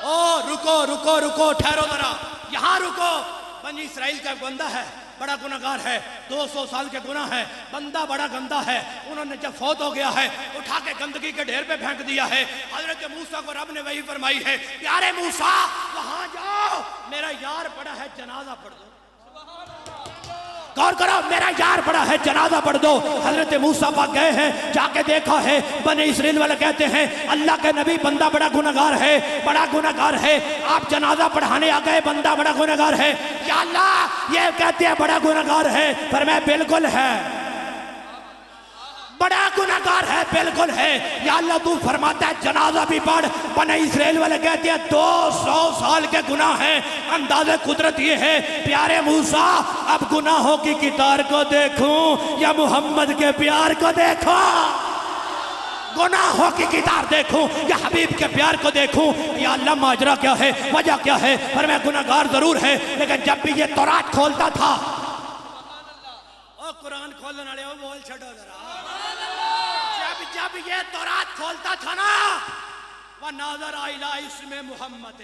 او رکو رکو رکو, ٹھہرو ذرا, یہاں رکو. بنی اسرائیل کا بندہ ہے, بڑا گناہگار ہے, 200 سال کے گناہ ہے, بندہ بڑا گندا ہے. انہوں نے جب فوت ہو گیا ہے, اٹھا کے گندگی کے ڈھیر پہ پھینک دیا ہے. حضرت موسیٰ کو رب نے وحی فرمائی ہے, پیارے موسیٰ وہاں جاؤ, میرا یار پڑا ہے, جنازہ پڑھ دو. غور کرو, میرا یار پڑا ہے, جنازہ پڑھ دو. حضرت موسیٰ پاک گئے ہیں, جا کے دیکھا ہے. بنی اسرائیل والے کہتے ہیں اللہ کے نبی بندہ بڑا گناہگار ہے, بڑا گناہگار ہے, آپ جنازہ پڑھانے آ گئے, بندہ بڑا گناہگار ہے. یا اللہ یہ کہتے ہیں بڑا گناہگار ہے, فرمایا بالکل ہے, بڑا گناہگار ہے, بالکل ہے. یا اللہ تو فرماتا ہے جنازہ بھی پڑھ. بنی اسرائیل والے کہتے ہیں 200 سال کے گناہ ہیں. انداز قدرت یہ ہے, پیارے موسیٰ اب گناہوں کی کتار کو دیکھوں یا محمد کے پیار کو دیکھوں؟ گناہوں کی کتار دیکھوں یا حبیب کے پیار کو دیکھوں؟ یا اللہ ماجرا کیا ہے, وجہ کیا ہے؟ فرمایا گناہگار ضرور ہے, لیکن جب بھی یہ تورات کھولتا تھا, قرآن کھولنے والے وہ بول چھڑو ذرا, جب یہ تورات کھولتا تھا نا, وَنَاظَرَ إِلَىٰ اسْمِ مُحَمَّدٍ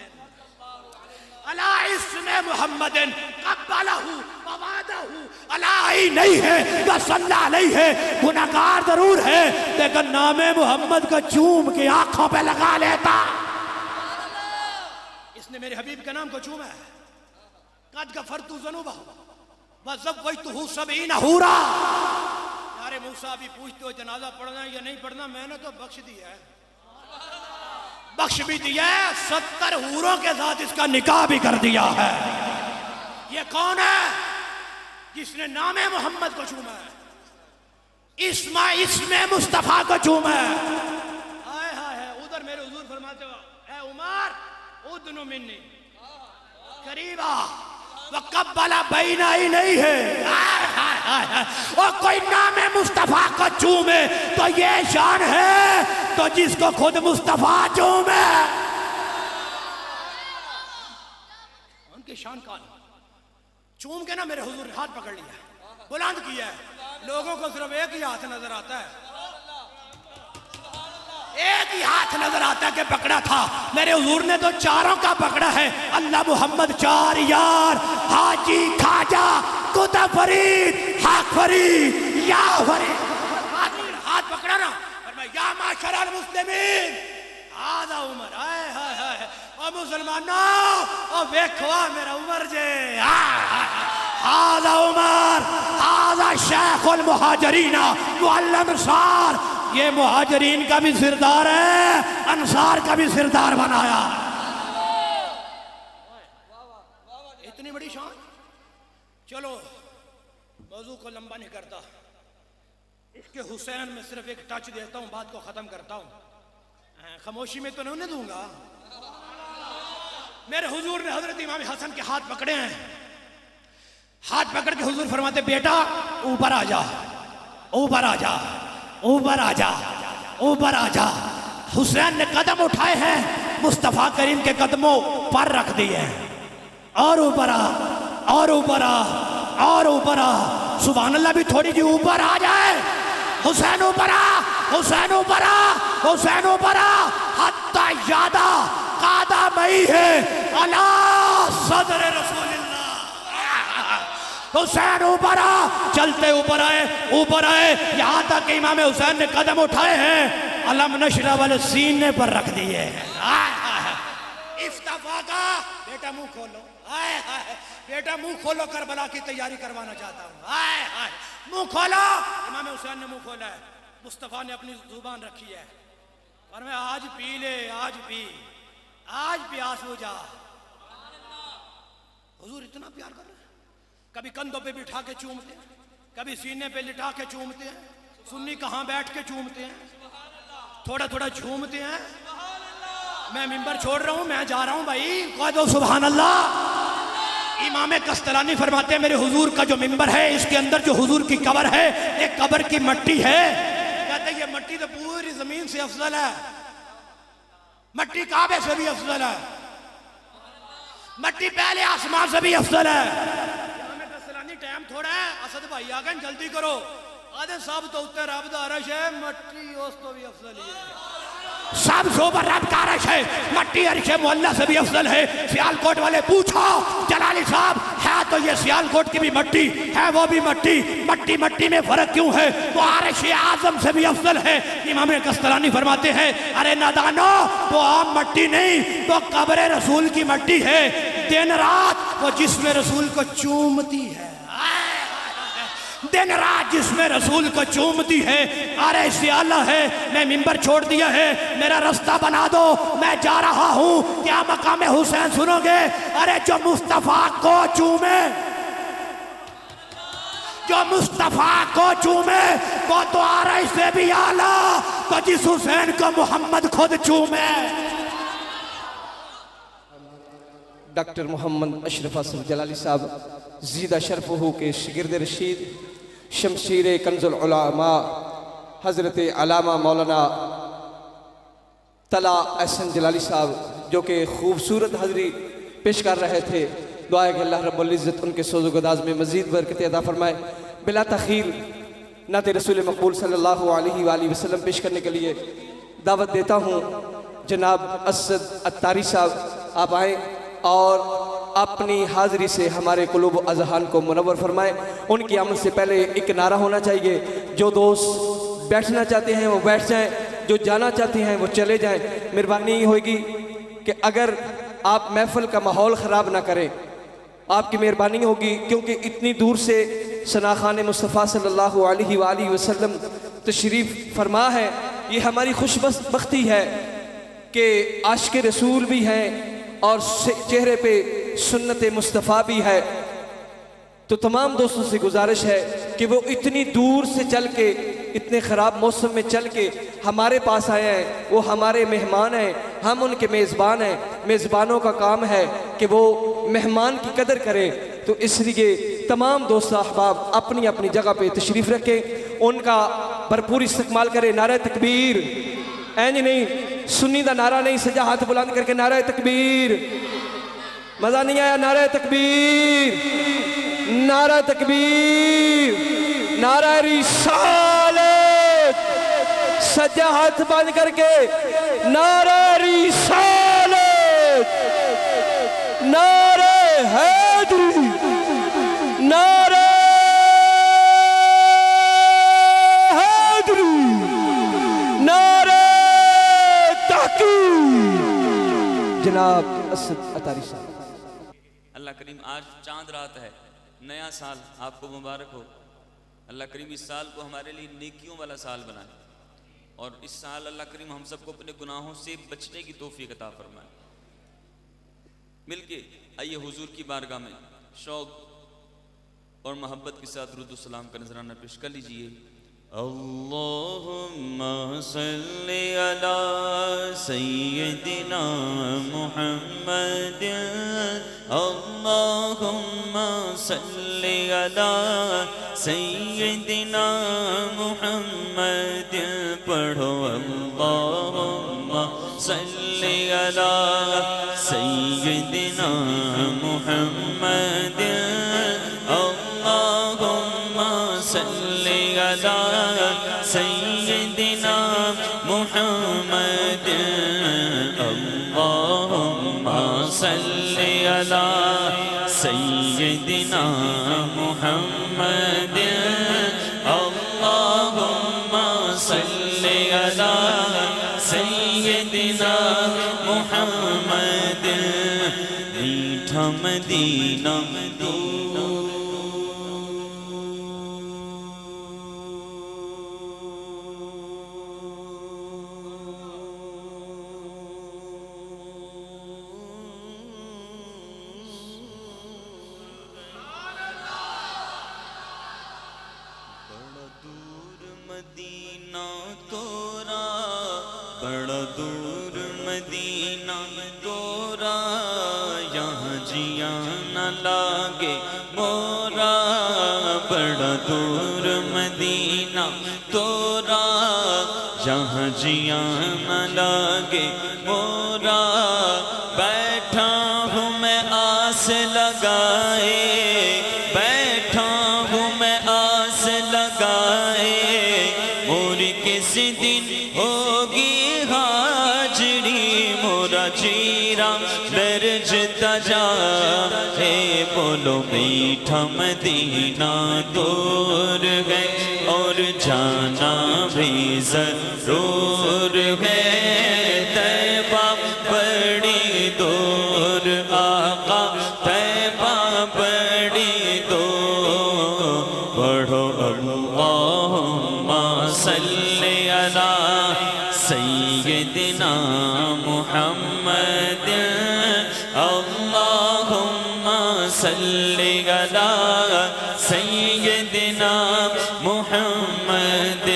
عَلَىٰ اسْمِ مُحَمَّدٍ قَبَّلَهُ وَوَعَدَهُ عَلَىٰ عَيْنَيْهِ وَصَلَّى عَلَيْهِ. گناہگار ضرور ہے, لیکن نام محمد کا چوم کے آنکھوں پہ لگا لیتا. اس نے میرے حبیب کے نام کو چوما ہے. قَدْ غَفَرْتُ ذُنُوبَهُ وَزَوَّجْتُهُ 70 حُورًا. یارے موسیٰ ابھی پوچھتے ہو جنازہ پڑھنا ہے یا نہیں پڑھنا, میں نے تو بخش دیا ہے, بخش بھی دیا ہے, 70 حوروں کے ساتھ اس کا نکاح بھی کر دیا ہے. یہ کون ہے جس نے نام محمد کو چوما ہے, اسم مصطفیٰ کو چوما ہے؟ آئے ہائے, ادھر میرے حضور فرماتے ہو, اے عمر اُذْنُ مِنِّی, قریب آ. وَقَبَّلَ بَيْنَ عَيْنَيْهِ, اور کوئی نام مصطفیٰ کو چومے تو یہ شان ہے, تو جس کو خود مصطفیٰ چومے ان کی شان کون؟ چوم کے نا میرے حضور نے ہاتھ پکڑ لیا ہے, بلند کیا ہے. لوگوں کو صرف ایک ہی ہاتھ نظر آتا ہے, ایک ہی ہاتھ نظر آتا ہے کہ پکڑا تھا. میرے حضور نے تو چاروں کا پکڑا ہے. اللہ محمد چار یار, حاجی خواجہ قطب فرید حق فرید یا فرید. ہاتھ پکڑا نا, یا معاشر المسلمین آدھا عمر. آئے ہائے ہائے, اور مسلمانوں اور ویکھو میرا عمر جے, آدھا عمر, آدھا شیخ المہاجرین معلم انصار. یہ مہاجرین کا بھی سردار ہے, انصار کا بھی سردار بنایا. اتنی بڑی شان. چلو موضوع کو لمبا نہیں کرتا, اس کے حسین میں صرف ایک ٹچ دیتا ہوں, بات کو ختم کرتا ہوں. خاموشی میں تو نہیں دوں گا, میرے حضور نے حضرت امام حسن کے ہاتھ پکڑے ہیں، ہاتھ پکڑ کے حضور فرماتے بیٹا اوپر آ جا، اوپر آ جا، اوپر آ جا، اوپر آ جا۔ حسین نے قدم اٹھائے ہیں، مصطفیٰ کریم کے قدموں پر رکھ دیے ہیں، اور اوپر آ، اور اوپر آ، اور اوپر آ۔ سبحان اللہ بھی تھوڑی جی اوپر آ جائے۔ حسین اوپر آ، حسین اوپر آ، حسین اوپر آ، حتی یادہ قادہ مئی ہے علی صدر رسول اللہ۔ حسین اوپر آ، چلتے اوپر آئے، اوپر آئے، یہاں تک کہ امام حسین نے قدم اٹھائے ہیں، علم نشرہ والے سینے پر رکھ دیے ہیں۔ افتفا کا بیٹا منہ کھولو، بیٹا منہ کھولو، کربلا کی تیاری کروانا چاہتا ہوں، منہ کھولو۔ امام حسین نے منہ کھولا ہے، مصطفیٰ نے اپنی زبان رکھی ہے، اور میں آج پی لے، آج پی، آج پیاس ہو جا۔ حضور اتنا پیار کر رہے ہیں، کبھی کندھوں پہ بٹھا کے چومتے ہیں، کبھی سینے پہ لٹا کے چومتے ہیں، سنی کہاں بیٹھ کے چومتے ہیں، تھوڑا تھوڑا جھومتے ہیں۔ میں ممبر چھوڑ رہا ہوں، میں جا رہا ہوں بھائی، کہہ دو سبحان اللہ۔ امام قسطلانی فرماتے ہیں میرے حضور کا جو ممبر ہے، اس کے اندر جو حضور کی قبر ہے، ایک قبر کی مٹی ہے، کہتے ہیں یہ مٹی تو پوری زمین سے افضل ہے، مٹی کعبے سے بھی افضل ہے، مٹی پہلے آسمان سے بھی افضل ہے۔ امام قسطلانی ٹائم تھوڑا ہے، اسد بھائی آگئے جلدی کرو، آدھے صاحب تو اتنے رب دا عرش ہے، مٹی اس تو بھی افضل ہے، سب زوبر رب کا عرش ہے، مٹی عرش معلیٰ سے بھی افضل ہے۔ سیالکوٹ والے پوچھو جلالی صاحب، ہے تو یہ سیالکوٹ کی بھی مٹی ہے، وہ بھی مٹی، مٹی مٹی میں فرق کیوں ہے، وہ عرش اعظم سے بھی افضل ہے۔ امام قسطلانی فرماتے ہیں ارے نادانو، وہ عام مٹی نہیں، وہ قبر رسول کی مٹی ہے، دن رات وہ جسم رسول کو چومتی ہے، دن رات جس میں رسول کو چومتی ہے۔ ارے اس سے اللہ ہے، میں ممبر چھوڑ دیا ہے، میرا رستہ بنا دو، میں جا رہا ہوں، کیا مقام حسین سنو گے؟ ارے جو مصطفیٰ کو چومے، جو مصطفیٰ کو چومے، وہ تو عرش سے بھی اعلیٰ، تو جس حسین کو محمد خود چومے۔ ڈاکٹر محمد اشرف اصغر جلالی صاحب زیدہ شرفہ کے شاگرد رشید، شمشیر کنز العلماء حضرت علامہ مولانا طلع احسن جلالی صاحب، جو کہ خوبصورت حاضری پیش کر رہے تھے، دعا ہے کہ اللہ رب العزت ان کے سوز و گداز میں مزید برکت عطا فرمائے۔ بلا تاخیر نعت رسول مقبول صلی اللہ علیہ وآلہ وسلم پیش کرنے کے لیے دعوت دیتا ہوں جناب اسد اتاری صاحب، آپ آئیں اور اپنی حاضری سے ہمارے قلوب و اذہان کو منور فرمائیں۔ ان کی آمد سے پہلے ایک نعرہ ہونا چاہیے، جو دوست بیٹھنا چاہتے ہیں وہ بیٹھ جائیں، جو جانا چاہتے ہیں وہ چلے جائیں۔ مہربانی یہ ہوگی کہ اگر آپ محفل کا ماحول خراب نہ کریں، آپ کی مہربانی ہوگی، کیونکہ اتنی دور سے ثناخان مصطفیٰ صلی اللہ علیہ وآلہ وسلم تشریف فرما ہے۔ یہ ہماری خوش بختی ہے کہ عاشق رسول بھی ہیں اور چہرے پہ سنت مصطفیٰ بھی ہے۔ تو تمام دوستوں سے گزارش ہے کہ وہ اتنی دور سے چل کے، اتنے خراب موسم میں چل کے ہمارے پاس آئے ہیں، وہ ہمارے مہمان ہیں، ہم ان کے میزبان ہیں۔ میزبانوں کا کام ہے کہ وہ مہمان کی قدر کریں، تو اس لیے تمام دوست احباب اپنی اپنی جگہ پہ تشریف رکھیں، ان کا بھرپور استقبال کریں۔ نعرہ تکبیر، اینج نہیں، سنی دا نعرہ نہیں، سجا ہاتھ بلند کر کے نعرہ تکبیر۔ مزہ نہیں آیا؟ نعرہ تکبیر، نعرہ تکبیر، نعرہ رسالت، سجا ہاتھ بند کر کے نعرہ رسالت، نعرہ حیدری، نعرہ حیدری، نعرہ تحقیق۔ جناب اسد اتاری صاحب۔ اللہ کریم آج چاند رات ہے، نیا سال آپ کو مبارک ہو۔ اللہ کریم اس سال کو ہمارے لیے نیکیوں والا سال بنائے، اور اس سال اللہ کریم ہم سب کو اپنے گناہوں سے بچنے کی توفیق عطا فرمائے۔ مل کے آئیے حضور کی بارگاہ میں شوق اور محبت کے ساتھ درود و سلام کا نذرانہ پیش کر لیجئے۔ اللهم صل على سيدنا محمد اللهم صل على سيدنا محمد پڑھو اللهم صل على سيدنا محمد اللهم صل على سيدنا محمد اللهم صل على سيدنا محمد اللهم صل على سيدنا محمد میٹھا مدینہ مدینہ تورا بڑا دور مدینہ تورا یہاں جیاں نہ لاگے مورا بڑا دور مدینہ تورا یہاں جیاں نہ لاگے مورا بیٹھا ہوں میں آس لگائے بیٹھا ہوں میں آس لگائے کس دن ہوگی حاضری مورا چیرا لرزتا جا ہے بولو میٹھا مدینہ دور ہے اور جانا بھی ضرور ہے طیبہ بڑی دور آقا طیبہ بڑی دور پڑھو اللہم صلی علی سیدنا محمد اللہم صلی علی سیدنا محمد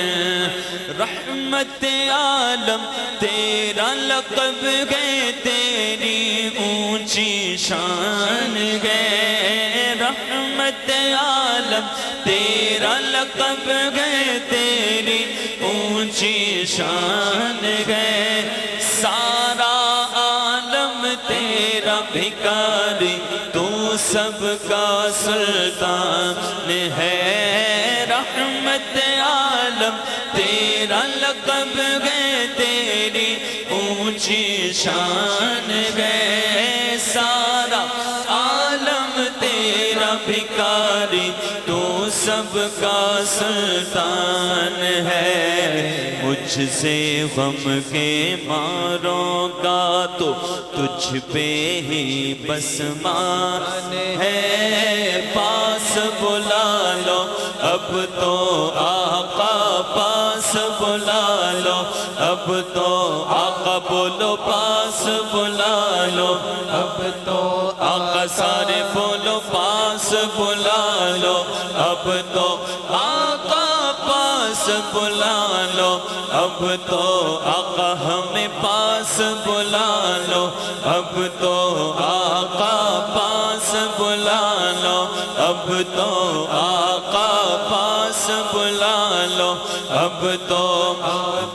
رحمت عالم تیرا لقب ہے تیری اونچی شان ہے رحمت عالم تیرا لقب ہے تیری اونچی شان ہے سارا عالم تیرا بھکاری تو سب کا سلطان ہے رحمت عالم تیرا لقب ہے تیری اونچی شان ہے سارا عالم تیرا بھکاری تو سب کا سلطان ہے مجھ سے غم کے ماروں کا تو تجھ پہ ہی بس مان ہے پاس بلا لو اب تو آقا پاس بلا لو اب تو آقا بولو پاس بلا لو اب تو آقا سارے بولو پاس بلا لو اب تو آقا پاس بلا لو اب تو آقا ہمیں پاس بلا لو اب تو آقا پاس بلا لو اب تو آقا پاس بلا لو اب تو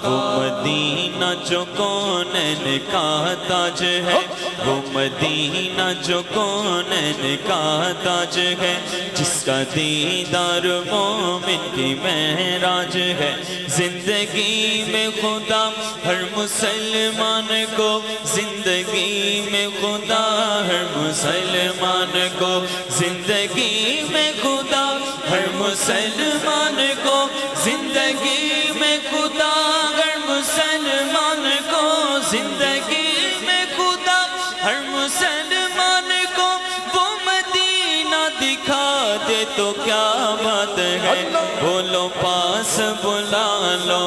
وہ مدینہ جو کونین کا تاج ہے وہ مدینہ جو کونین کا تاج ہے جس کا دیدار مومن کی معراج ہے زندگی میں خدا ہر مسلمان کو زندگی میں خدا ہر مسلمان کو زندگی میں خدا ہر مسلمان کو زندگی میں خدا ہر مسلمان کو زندگی میں خدا ہر مسلمان کو وہ مدینہ دکھا دے تو کیا بات ہے بولو پاس بلا لو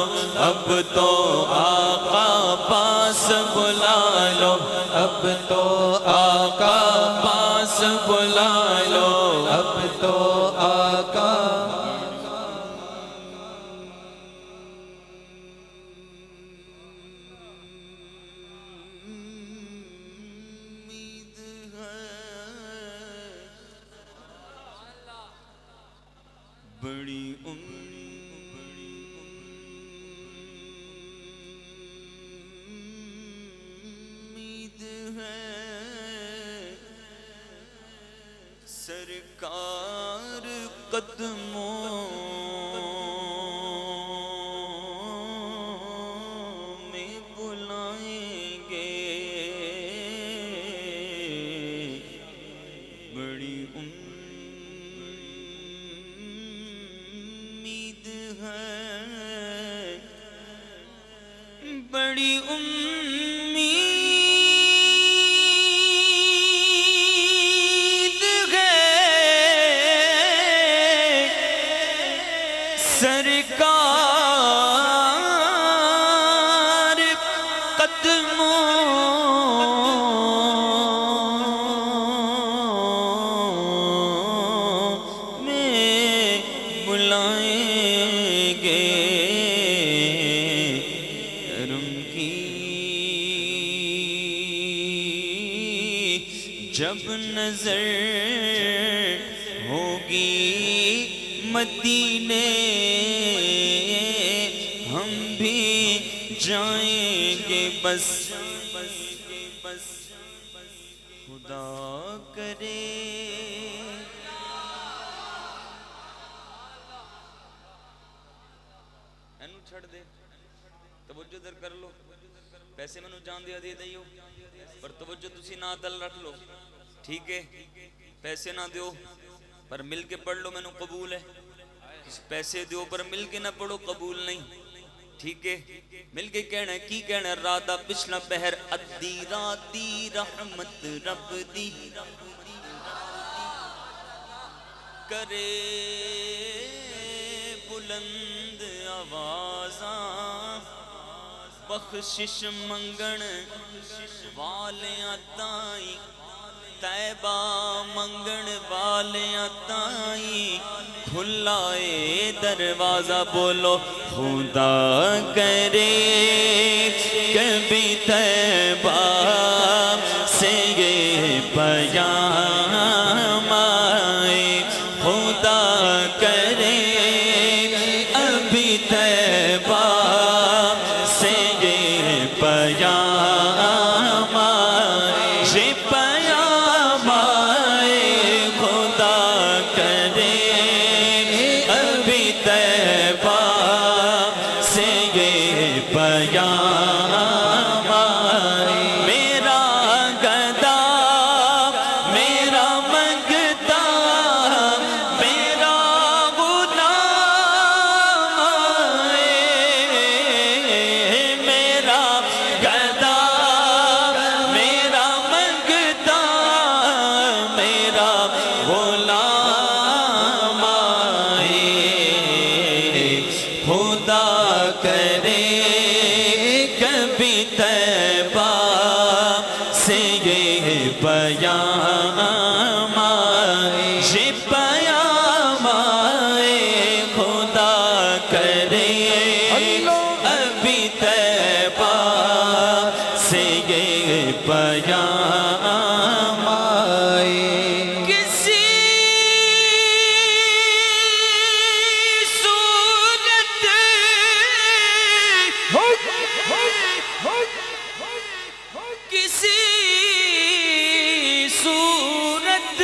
اب تو آقا پاس بلا لو اب تو آقا پاس بلا لو اب تو آقا بڑی امید ہے سرکار قدموں میں بلائیں گے، بڑی امید ہے، بڑی امید ہے سرکار قدموں میں بلائیں گے، کرم کی جب نظر ہوگی مدینے ہم بھی جائیں گے بس، خدا کرے اینو چھڑ دے، توجہ در کر لو، پیسے میں نو جان دیا دے دیو پر توجہ تسی نہ دل رکھ لو، ٹھیک ہے؟ پیسے نہ دیو پر مل کے پڑھ لو، میں نو قبول ہے، پیسے دیو پر مل کے نہ پڑھو قبول نہیں، ٹھیک ہے؟ مل کے کہنا ہے، کی کہنا ہے؟ رادہ پچھلا بہر ادی راتی رحمت رب دی کرے بلند آوازاں، بخشش منگن والیاں تائیں، طیبہ منگن والیاں تائیں کھلائے دروازہ، بولو خدا کرے کبھی طیبہ سے یہ پیام آئے، خدا کرے ابھی طیبہ سے یہ پیام آئے، یہ پیام آئے، خدا کرے ابھی طیبہ سے یہ پیام آئے، میرا گدا میرا منگتا میرا غلام آئے، میرا گدا میرا منگتا میرا غلام آئے، خدا کرے کبھی طیبہ سے یہ پیام آئے، یہ پیام آئے، خدا کرے ابھی طیبہ سے یہ پیام آئے، کسی صورت کسی صورت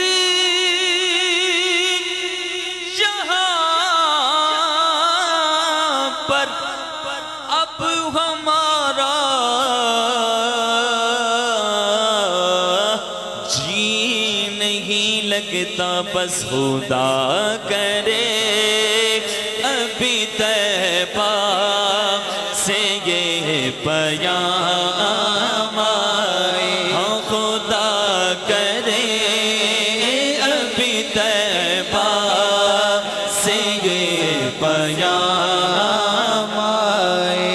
جہاں پر اب ہمارا جی نہیں لگتا، بس خدا کرے ابھی طیبہ سے یہ پیام آئے، ہاں خدا کرے ابھی طیبہ سے یہ پیام آئے۔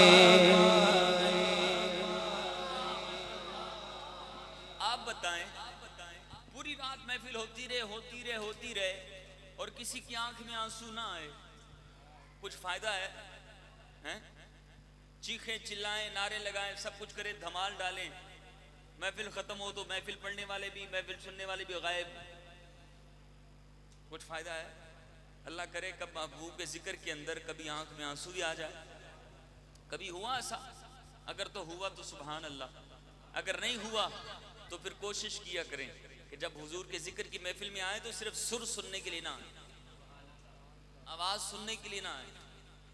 آپ بتائیں پوری رات محفل ہوتی رہے اور کسی کی آنکھ میں آنسو نہ آئے، کچھ فائدہ ہے؟ چیخیں چلائیں، نعرے لگائیں، سب کچھ کریں، دھمال ڈالیں، محفل ختم ہو تو محفل پڑھنے والے بھی محفل سننے والے بھی غائب، کچھ فائدہ ہے؟ اللہ کرے کب محبوب کے ذکر کے اندر کبھی آنکھ میں آنسو بھی آ جائے. کبھی ہوا ایسا؟ اگر تو ہوا تو سبحان اللہ، اگر نہیں ہوا تو پھر کوشش کیا کریں کہ جب حضور کے ذکر کی محفل میں آئے تو صرف سر سننے کے لیے نہ آئے، آواز سننے کے لیے نہ آئے.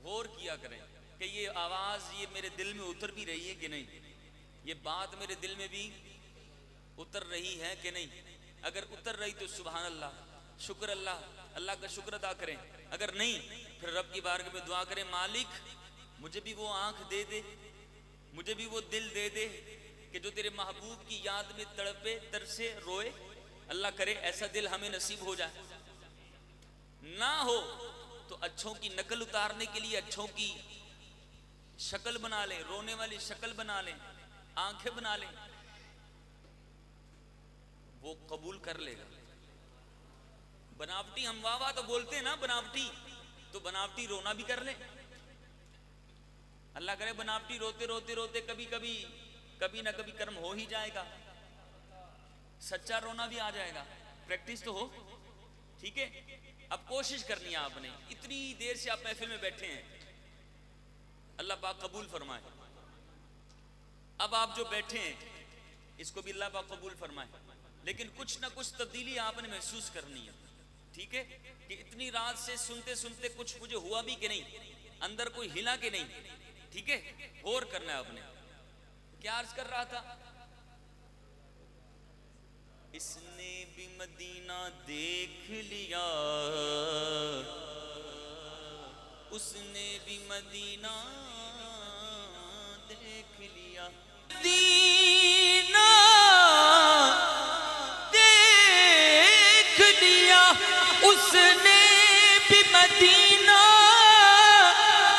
غور کیا کریں کہ یہ آواز یہ میرے دل میں اتر بھی رہی ہے کہ نہیں، یہ بات میرے دل میں بھی اتر رہی ہے کہ نہیں. اگر اتر رہی تو سبحان اللہ، شکر اللہ، اللہ کا شکر ادا کریں. اگر نہیں پھر رب کی بارگاہ میں دعا کریں، مالک مجھے بھی وہ آنکھ دے دے، مجھے بھی وہ دل دے دے کہ جو تیرے محبوب کی یاد میں تڑپے، ترسے، روئے. اللہ کرے ایسا دل ہمیں نصیب ہو جائے. نہ ہو تو اچھوں کی نقل اتارنے کے لیے اچھوں کی شکل بنا لیں، رونے والی شکل بنا لیں، آنکھیں بنا لیں، وہ قبول کر لے گا. بناوٹی ہم واہ واہ تو بولتے ہیں نا، بناوٹی تو بناوٹی رونا بھی کر لے. اللہ کرے بناوٹی روتے روتے روتے کبھی نہ کبھی کرم ہو ہی جائے گا، سچا رونا بھی آ جائے گا. پریکٹس تو ہو، ٹھیک ہے. اب کوشش کرنی ہے آپ نے. اتنی دیر سے آپ محفل میں بیٹھے ہیں، اللہ پاک قبول فرمائے. اب آپ جو بیٹھے ہیں اس کو بھی اللہ پاک قبول فرمائے. لیکن کچھ نہ کچھ تبدیلی آپ نے محسوس کرنی ہے، ٹھیک ہے. کہ اتنی رات سے سنتے سنتے کچھ مجھے ہوا بھی کہ نہیں، اندر کوئی ہلا کہ نہیں، ٹھیک ہے. غور کرنا ہے آپ نے. کیا عرض کر رہا تھا؟ اس نے بھی مدینہ دیکھ لیا، اس نے بھی مدینہ دیکھ لیا، مدینہ دیکھ لیا، اس نے بھی مدینہ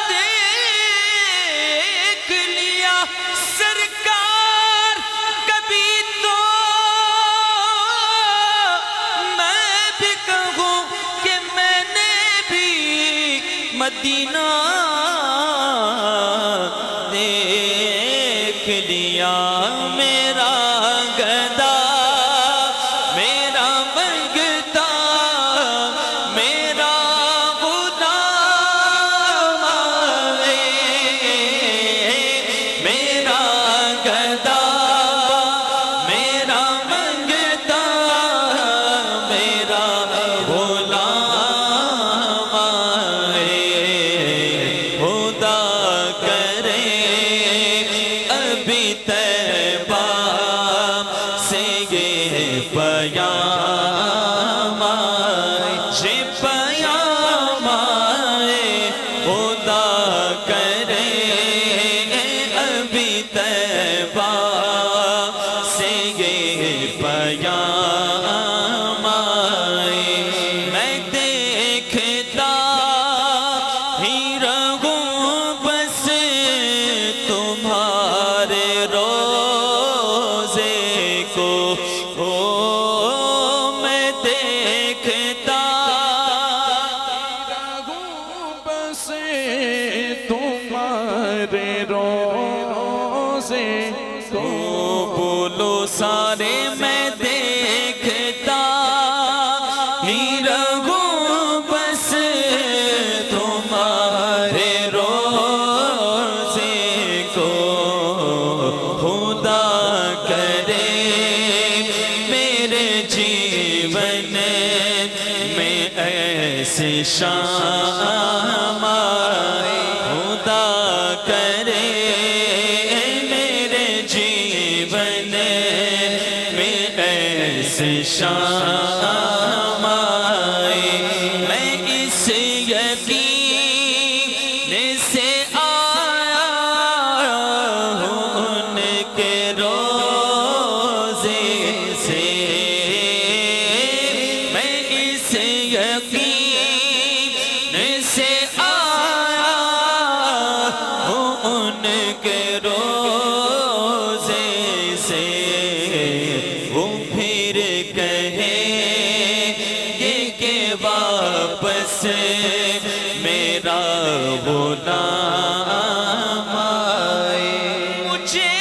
دیکھ لیا. سرکار کبھی تو میں بھی کہوں کہ میں نے بھی مدینہ دیکھ لیا. میرا گدا میرا منگتا میرا غلام میرا گدا میرا منگتا میرا غلام خدا کرے ابھی طیبہ سے یہ پیام آئے، یہ پیام آئے. خدا کرے ابھی طیبہ سے یہ پیام آئے. میں دیکھتا ہی رہوں بس تمہارے روزے کو، میں دیکھتا رہوں بس تمہارے روزے کو. بولو سارے میں دیکھتا ہی رہوں بس تمہارے روزے کو. خدا کرے میرے جیون میں ایسے شام آئے. خدا کرے میرے جیون میں ایسے شام آئے. میں اس یقین سے آیا ہوں ان کے روزے سے، میں اس یقین سے آیا ہوں ان کے روزے سے. وہ پھر کہیں گے کہ واپس میرا غلام آئے. مجھے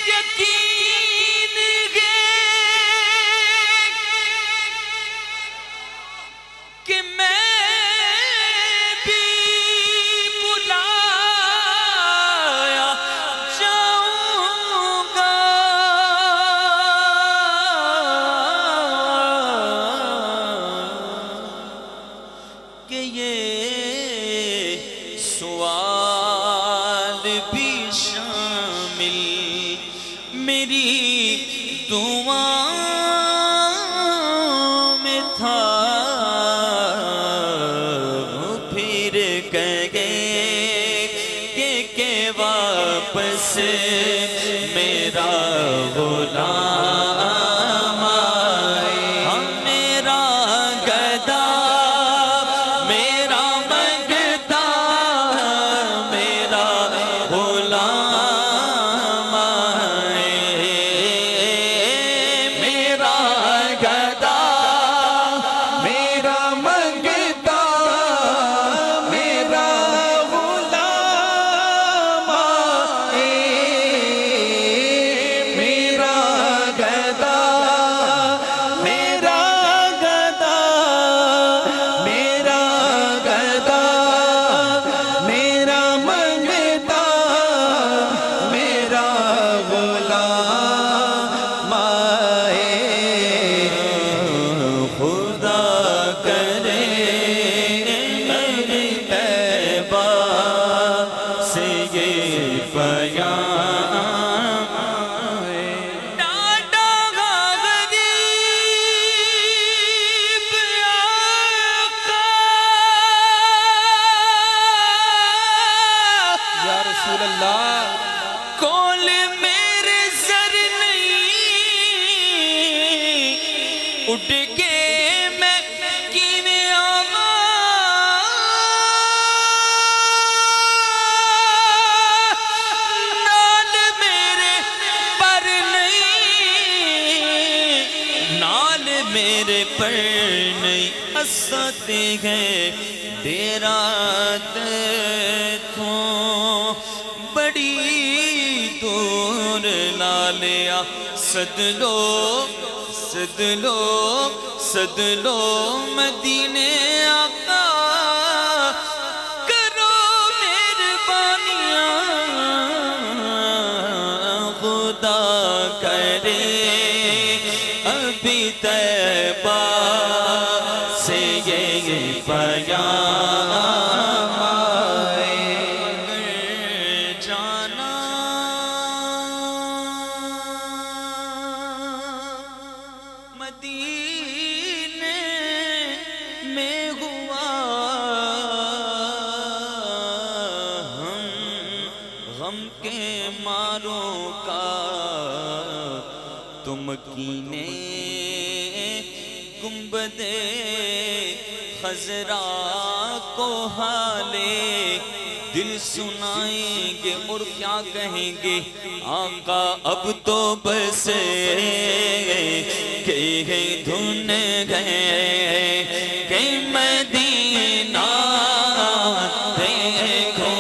یقین ہے بس میرا غلام آئے، میرا گدا میرا منگتا میرا غلام آئے، میرا گدا میرا منگتا میرا غلام آئے، میرا گدا میرا گدا میرا گدا میرا منگتا میرا غلام آئے، خدا کرے میری طیبہ سے یہ پیام آئے۔ ڈاڈا غریب آقا، یا رسول اللہ کول میرے سر نہیں، اٹھ کے میں کیویں آواں، نال میرے پر نہیں، نال میرے پر نہیں، اساں تے گئے تیرا توں بڑی دور لالیا، سد لو سد لو سد لو مدینے آقا، کرو مہربانیاں، خدا کرے ابھی طیبہ سے یہ پیام آئے، جانا مدینے میں ہوا، ہم غم کے ماروں کا تم کینے گنبد خضرا کو حالے دل سنائیں گے اور کیا کہیں گے، آقا اب تو بس کہ دھن گئے کہ مدینہ دیکھو،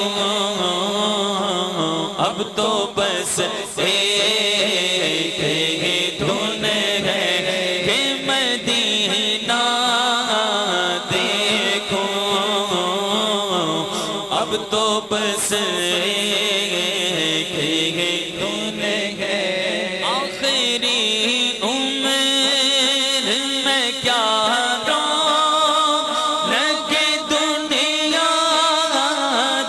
اب تو بس کہ دھن گئے کہ مدینہ دیکھو، اب تو بس کہ دھن گئے، آخری عمر میں کیا رونق دنیا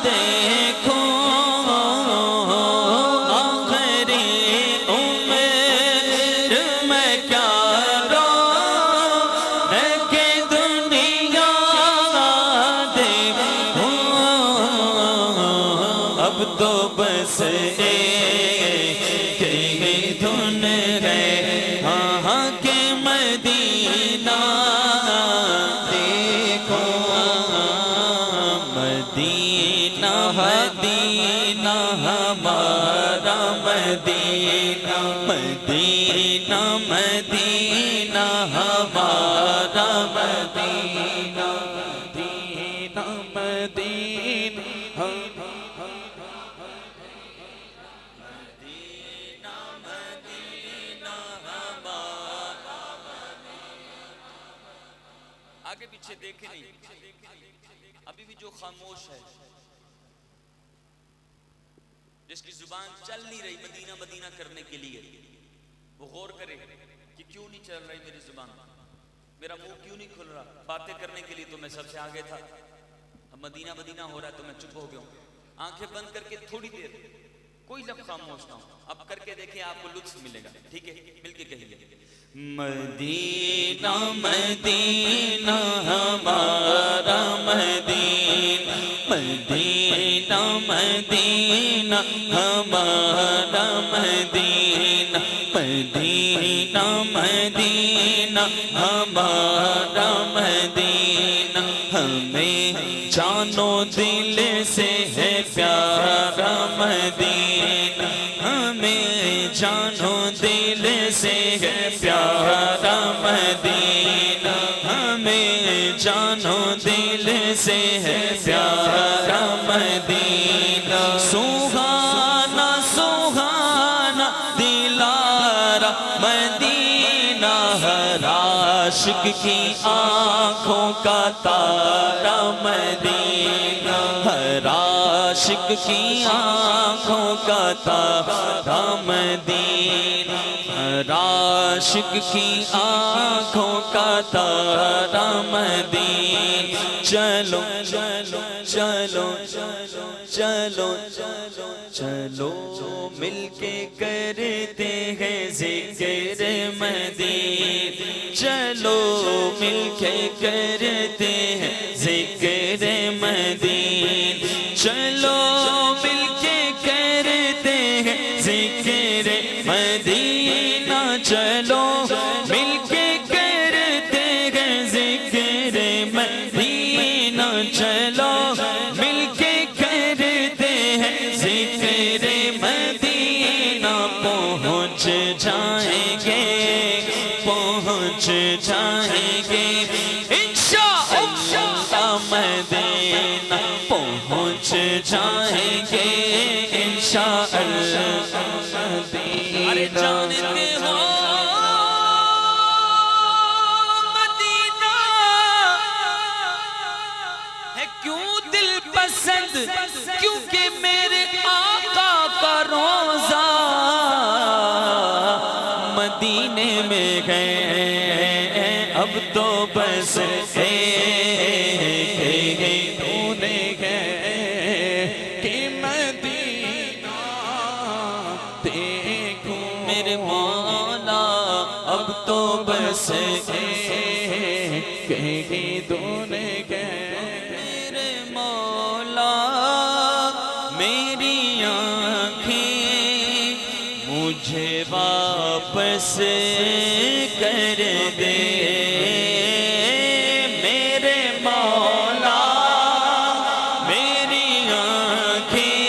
دیکھو، آخری عمر میں کیا رونق دنیا دیکھو، اب تو بس کہ دھن گئے، ہاں کہ مدینہ دیکھو، مدینہ مدینہ ہمارا مدینہ، مدینہ مدینہ ہمارا مدینہ، مدینہ مدینہ آگے پیچھے دیکھے نہیں، ابھی بھی جو خاموش ہے، جس کی زبان چل نہیں رہی مدینہ مدینہ کرنے کے لیے، وہ غور کرے کہ کیوں نہیں چل رہی میری زبان، میرا منہ کیوں نہیں کھل رہا، باتیں کرنے کے لیے تو میں سب سے آگے تھا، اب مدینہ مدینہ ہو رہا ہے تو میں چپ ہو گیا ہوں۔ آنکھیں بند کر کے تھوڑی دیر کوئی لفظ خاموش نہ ہو، اب کر کے دیکھیں آپ کو لطف ملے گا، ٹھیک ہے؟ مل کے کہیے مدینہ مدینہ ہمارا مدینہ، مدینہ مدینہ ہمارا مدینہ مدینہ مدینہ ہمارا مدینہ ہمیں جانو دل سے ہے پیارا مدینہ ہمیں جانو دل سے ہے پیارا مدینہ ہمیں جانو دل سے ہے پیارا مدینہ سبحانہ سبحانہ دلارا مدینہ ہر عاشق کی آنکھوں کا تارا مدینہ ہر عاشق کی آنکھوں کا تارا مدینہ ہر عاشق کی آنکھوں کا تارا مدینہ چلو چلو چلو چلو چلو مل کے کرتے ہیں ذکر مدینہ چلو مل کے کرتے ہیں ذکر مدینہ چلو مل کے کرتے ہیں ذکر مدینہ چلو مل کے کرتے ہیں ذکر مدینہ چلو مل کے کرتے ہیں ذکر مدینہ پہنچ جائیں گے پہنچ جائیں گے انشاءاللہ مدینہ پہنچ جائیں گے انشاءاللہ ارے جانتے ہو مدینہ ہے کیوں دل پسند کیونکہ میرے آقا کا روزہ مدینے میں گئے اب تو بس میرے مولا اب تو بس میرے مولا میری آنکھیں مجھے واپس کر دے میرے مولا میری آنکھیں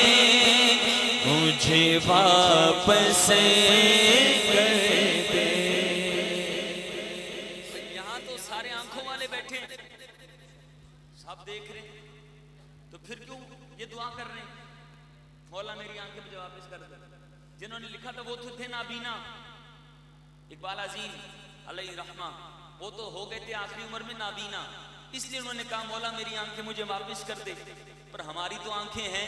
مجھے واپس کر دے یہاں تو سارے آنکھوں والے بیٹھے ہیں سب دیکھ رہے ہیں تو پھر کیوں یہ دعا کر رہے ہیں مولا میری آنکھیں مجھے واپس کر دے جنہوں نے لکھا تھا وہ تو تھے نابینا اقبال عظیم علیہ رحمہ وہ تو ہو گئے تھے آخری عمر میں نابینا اس لیے انہوں نے کہا مولا میری آنکھیں مجھے واپس کر دے پر ہماری تو آنکھیں ہیں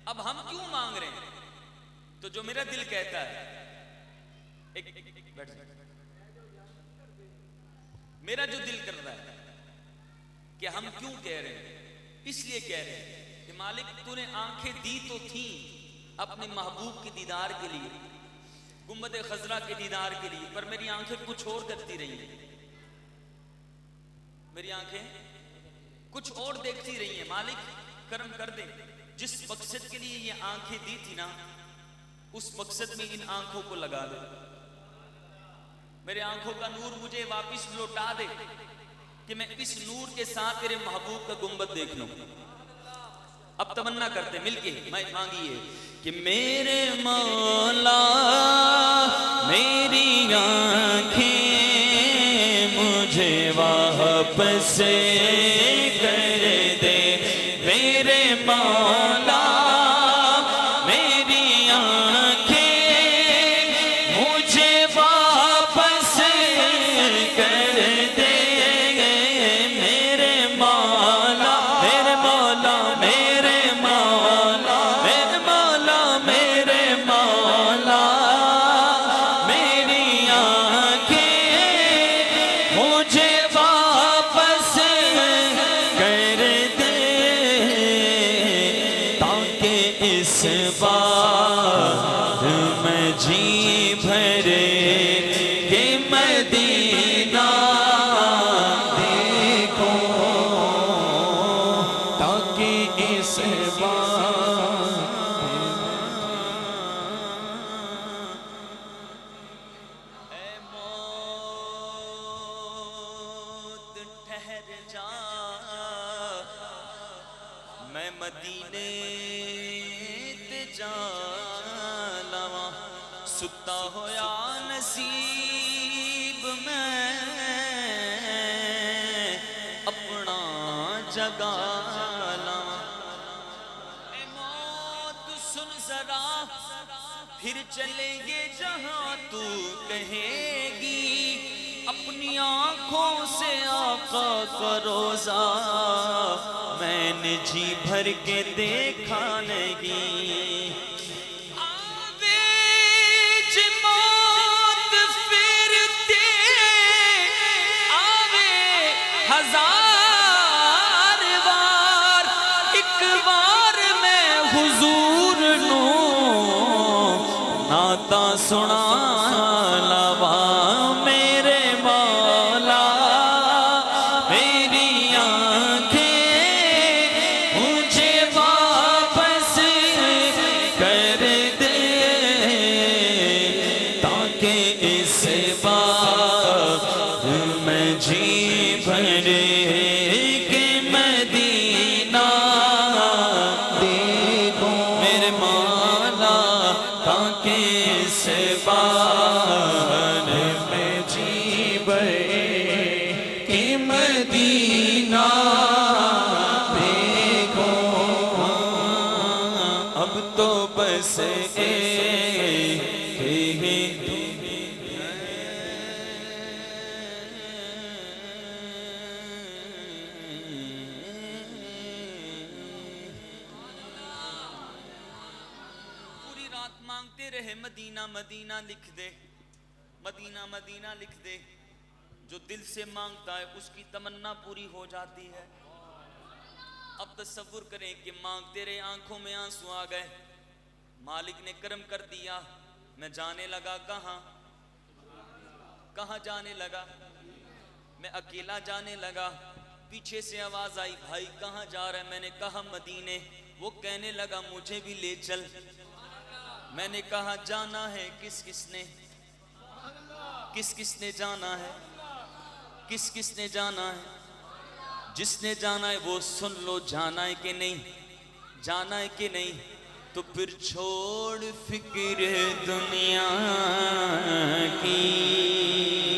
اب ہم کیوں مانگ رہے ہیں تو جو میرا دل کہتا ہے میرا جو دل کر رہا ہے کہ ہم کیوں کہہ رہے ہیں اس لیے کہہ رہے ہیں کہ مالک تو نے آنکھیں دی تو تھیں اپنے محبوب کے دیدار کے لیے گنبد خضرا کے دیدار کے لیے پر میری آنکھیں کچھ اور کرتی رہی ہیں میری آنکھیں کچھ اور دیکھتی رہی ہیں مالک کرم کر دے جس مقصد کے لیے یہ آنکھیں دی تھی نا اس مقصد میں ان آنکھوں کو لگا دے میرے آنکھوں کا نور مجھے واپس لوٹا دے کہ میں اس نور کے ساتھ تیرے محبوب کا گنبد دیکھ لوں اب تمنا کرتے مل کے مانگیے کہ میرے مولا میری آنکھیں مجھے واپس کر دے میرے مولا میری آنکھیں مجھے واپس کر دے میرے مولا میرے مولا میرے مولا میرے مولا میرے مولا میری آنکھیں مجھے واپس کر دے تاکہ اس بار میں جی بھرے کہ مدینہ دیکھوں تاکہ اس بار جا میں مدینے تے جا لواں ستا ہویا نصیب میں اپنا جگا لواں اے موت سن ذرا پھر چلیں گے جہاں تو کہے گی اپنی آنکھوں سے آقا کا روزہ میں نے جی بھر کے دیکھا نہیں آوے جماعت پھرتے آوے ہزار بار ایک بار میں حضور نو ناتا سنا لوا میرے مولا میری آنکھیں مجھے واپس کر دے تاکہ اس بار میں جی بھرے کہ مدینہ دیکھوں میرے مولا تاکہ اس بار میں جی بھرے کہ مدینہ دیکھوں اب تو بس پوری رات مانگتے رہے مدینہ مدینہ لکھ دے مدینہ مدینہ لکھ دے جو دل سے مانگتا ہے اس کی تمنا پوری ہو جاتی ہے اب تصور کریں کہ مانگتے رہے آنکھوں میں آنسو آ گئے مالک نے کرم کر دیا میں جانے لگا کہاں جانے لگا میں اکیلا جانے لگا پیچھے سے آواز آئی بھائی کہاں جا رہا ہے میں نے کہا مدینے وہ کہنے لگا مجھے بھی لے چل میں نے کہا جانا ہے کس کس نے جانا ہے کس کس نے جانا ہے جس نے جانا ہے وہ سن لو جانا ہے کہ نہیں تو پھر چھوڑ فکر دنیا کی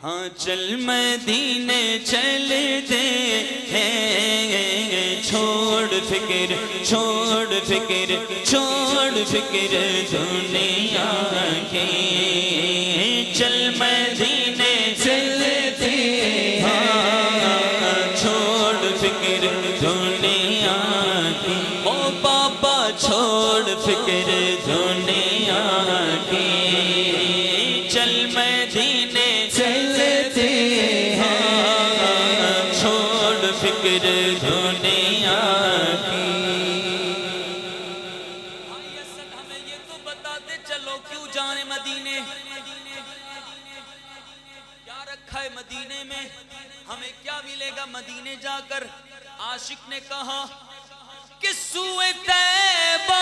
ہاں چل مدینے چل دے چھوڑ فکر دنیا کی چل مدینے چل دے چھوڑ فکر دنیا کی او بابا چھوڑ فکر دنیا کی چل مدینے چلتے ہیں چھوڑ فکر دنیا کی بھائی اسد ہمیں یہ تو بتاتے چلو کیوں جانے مدینے کیا رکھا ہے مدینے میں ہمیں کیا ملے گا مدینے جا کر عاشق نے کہا کہ سوئے طیبہ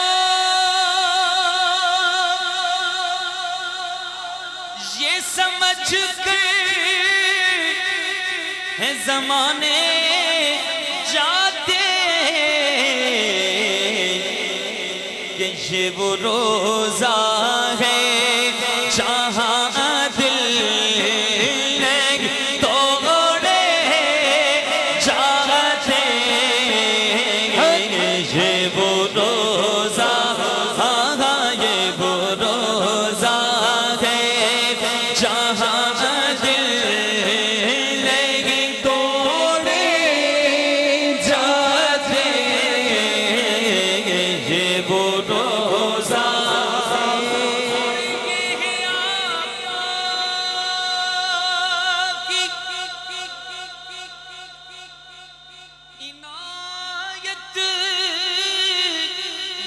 یہ سمجھ کر ہے زمانے جاتے کہ یہ وہ روزہ ہے جہاں دل توڑے جاتے یہ وہ روزہ یہ وہ روزہ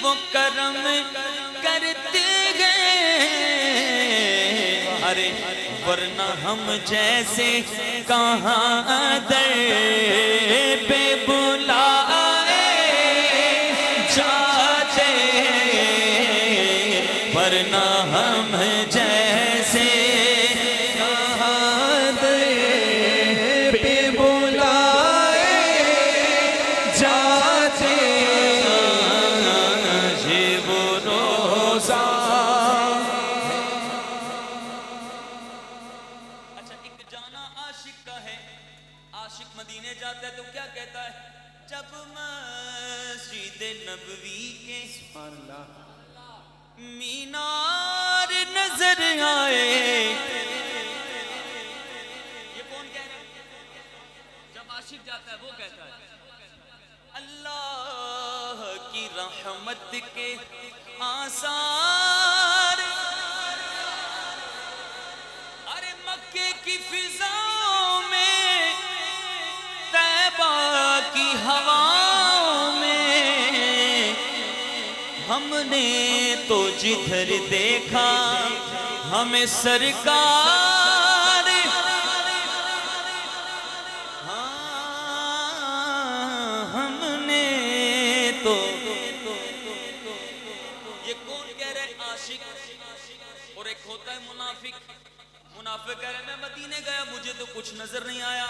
وہ کرم کرتے ہیں ارے ورنہ ہم جیسے کہاں در پہ بلائے کیا کہتا ہے؟ جب مسجد نبوی کے مینار نظر آئے. یہ کون کہہ رہا ہے؟ جب عاشق جاتا ہے وہ کہتا ہے اللہ کی رحمت کے آثار. ارے مکے کی فضاؤں میں، طیبہ کی ہواؤں میں، ہم نے تو جدھر دیکھا ہمیں سرکار. ہم نے تو یہ کون کہہ رہے ہیں؟ عاشق. اور ایک ہوتا ہے منافق. منافق کہہ رہے ہیں میں مدینے گیا مجھے تو کچھ نظر نہیں آیا،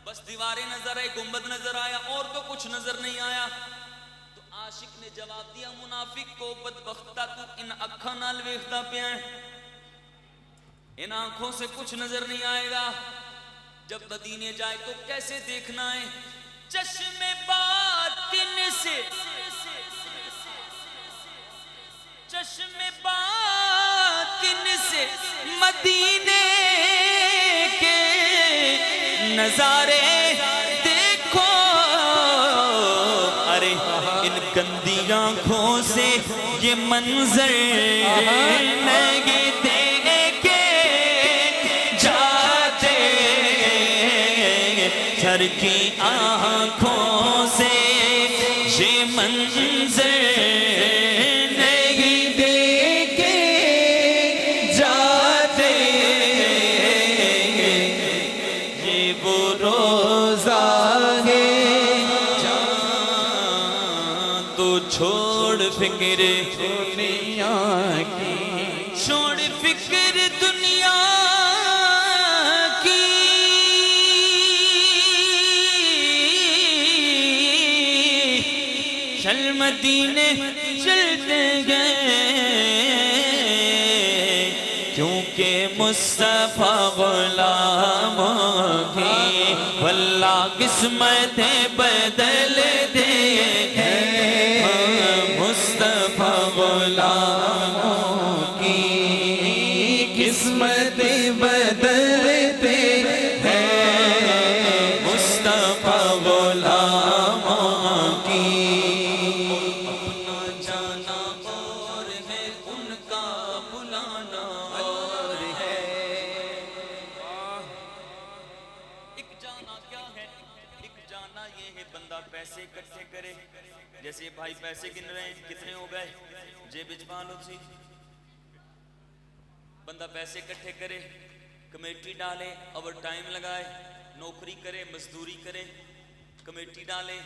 بس دیواریں نظر آئی، گنبد نظر آیا، اور تو کچھ نظر نہیں آیا. تو عاشق نے جواب دیا منافق کو بدبختہ تو ان اکھاں نال ویکھدا پیا ہے، ان آنکھوں سے کچھ نظر نہیں آئے گا. جب مدینے جائے تو کیسے دیکھنا ہے؟ چشم باطن سے، چشم باطن سے مدینے کے نظارے دیکھو. ارے ان گندی آنکھوں سے یہ منظر نہیں دیکھے جاتے، سر کی آنکھوں سے یہ منظر نہیں دیکھے جاتے. یہ وہ روزہ ہے جہاں تو چھوڑ فکر دنیا کی، چھوڑ فکر دنیا کی. چل مدینے چلتے گئے کیونکہ مصطفیٰ غلاموں کی واللہ قسمتیں بدل دے گے. مصطفیٰ غلاموں کی قسمتیں بدل دے ہیں. مصطفیٰ غلاموں کی اپنا جانا اور ہے ان کا بلانا اور ہے. ایک جانا کیا ہے؟ ایک جانا یہ ہے بندہ پیسے اکٹھے کرے، جیسے بھائی پیسے گن رہے ہیں کتنے ہو گئے، جیب وچ پا لو سی. بندہ پیسے اکٹھے کرے، کمیٹی ڈالے، اوور ٹائم لگائے، نوکری کرے، مزدوری کرے، کمیٹی ڈالے،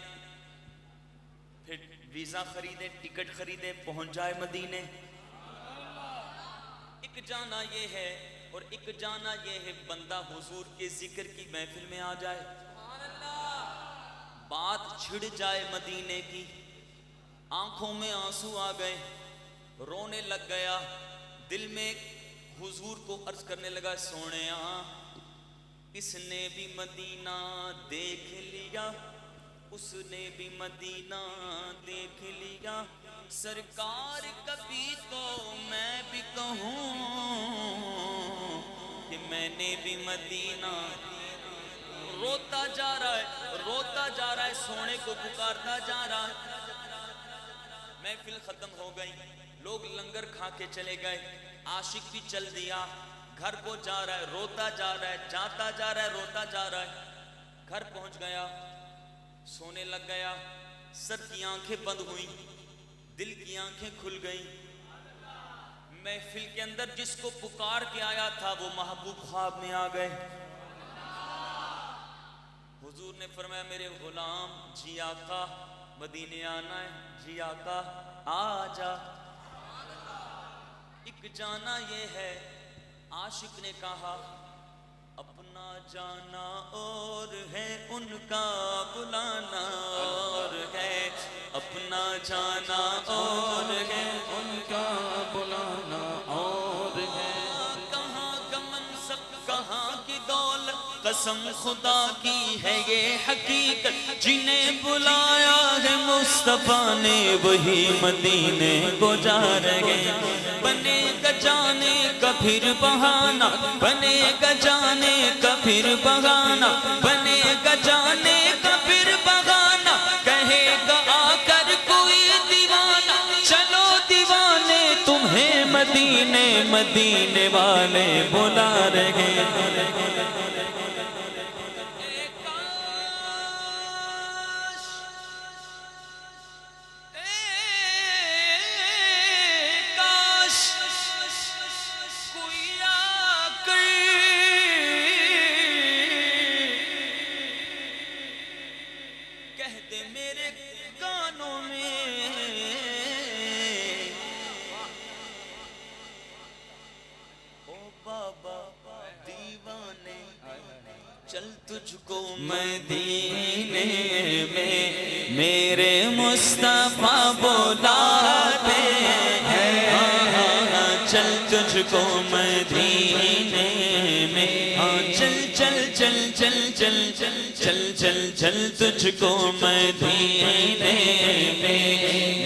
پھر ویزا خریدے، ٹکٹ خریدے، پہنچ جائے مدینے. ایک جانا یہ ہے. اور ایک جانا یہ ہے بندہ حضور کے ذکر کی محفل میں آ جائے، بات چھڑ جائے مدینے کی، آنکھوں میں آنسو آ گئے، رونے لگ گیا، دل میں حضور کو عرض کرنے لگا سونیا اس نے بھی مدینہ دیکھ لیا، اس نے بھی مدینہ دیکھ لیا، سرکار کبھی تو میں بھی کہوں کہ میں نے بھی مدینہ. روتا جا رہا ہے، روتا جا رہا ہے، سونے کو پکارتا جا رہا ہے. محفل ختم ہو گئی، لوگ لنگر کھا کے چلے گئے، عاشق بھی چل دیا، گھر کو جا رہا ہے، روتا جا رہا ہے، جاتا جا رہا ہے، روتا جا رہا ہے. گھر پہنچ گیا، سونے لگ گیا، سر کی آنکھیں بند ہوئیں، دل کی آنکھیں کھل گئیں. محفل کے اندر جس کو پکار کے آیا تھا وہ محبوب خواب میں آ گئے. حضور نے فرمایا میرے غلام جی آقا مدینے آنا ہے، جی آقا آ جا. ایک جانا یہ ہے. عاشق نے کہا اپنا جانا اور ہے ان کا بلانا اور ہے، اپنا جانا اور ہے ان کا بلانا اور ہے. کہاں کا منصب کہاں کی دولت، قسم خدا کی ہے یہ حقیقت، جنہیں بلایا ہے مصطفیٰ نے وہی مدینے کو جا رہے، بنے گا جانے کا پھر بہانہ، بنے گا جانے کا پھر بہانہ، بنے گا جانے کا پھر بہانہ، کہے گا آ کر کوئی دیوانہ، چلو دیوانے تمہیں مدینے، مدینے والے بلا رہے۔ چل تجھ کو مدینے میں میرے مصطفیٰ بلاتے ہیں، چل تجھ کو مدینے میں، چل چل چل چل چل چل چل چل چل تجھ کو مدینے میں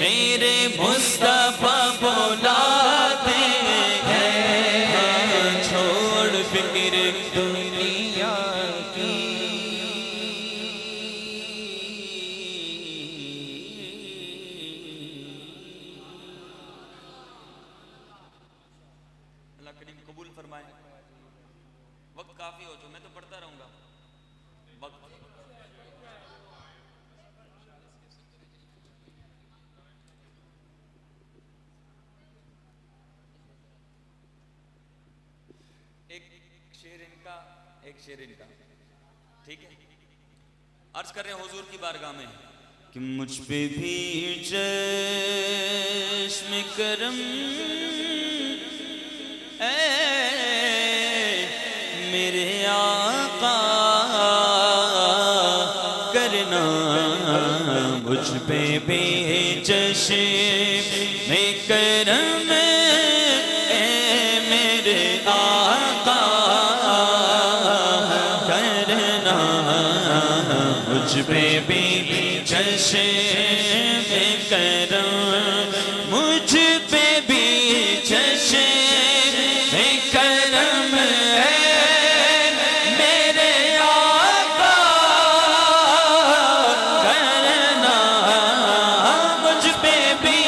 میرے مصطفیٰ بلاتے ہیں، چھوڑ فکر دنیا کی، اللہ کریم قبول فرمائے۔ وقت کافی ہو جو میں تو پڑھتا رہوں گا وقت۔ ایک شعر ان کا، ایک شعر ان کا، ٹھیک ہے؟ عرض کر رہے ہیں حضور کی بارگاہ میں کہ مجھ پہ بھی چشم کرم اے میرے آقا کرنا، مجھ پہ بھی چشم کرم اے میرے آقا کرنا، مجھ پہ بھی چشم کرم، مجھ پہ بھی چشم کرم ہے میرے آقا کرنا، مجھ پہ بھی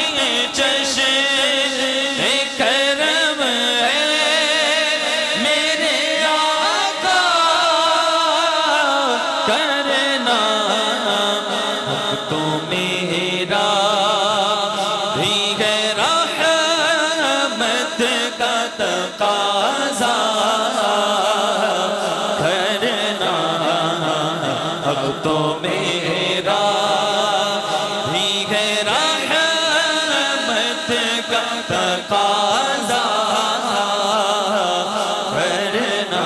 چشم کرم ہے میرے آقا کرنا، تو میرا بھی ہے رحمت کا تقاضا کرنا، اب تو میرا بھی ہے رحمت کا تقاضا کرنا،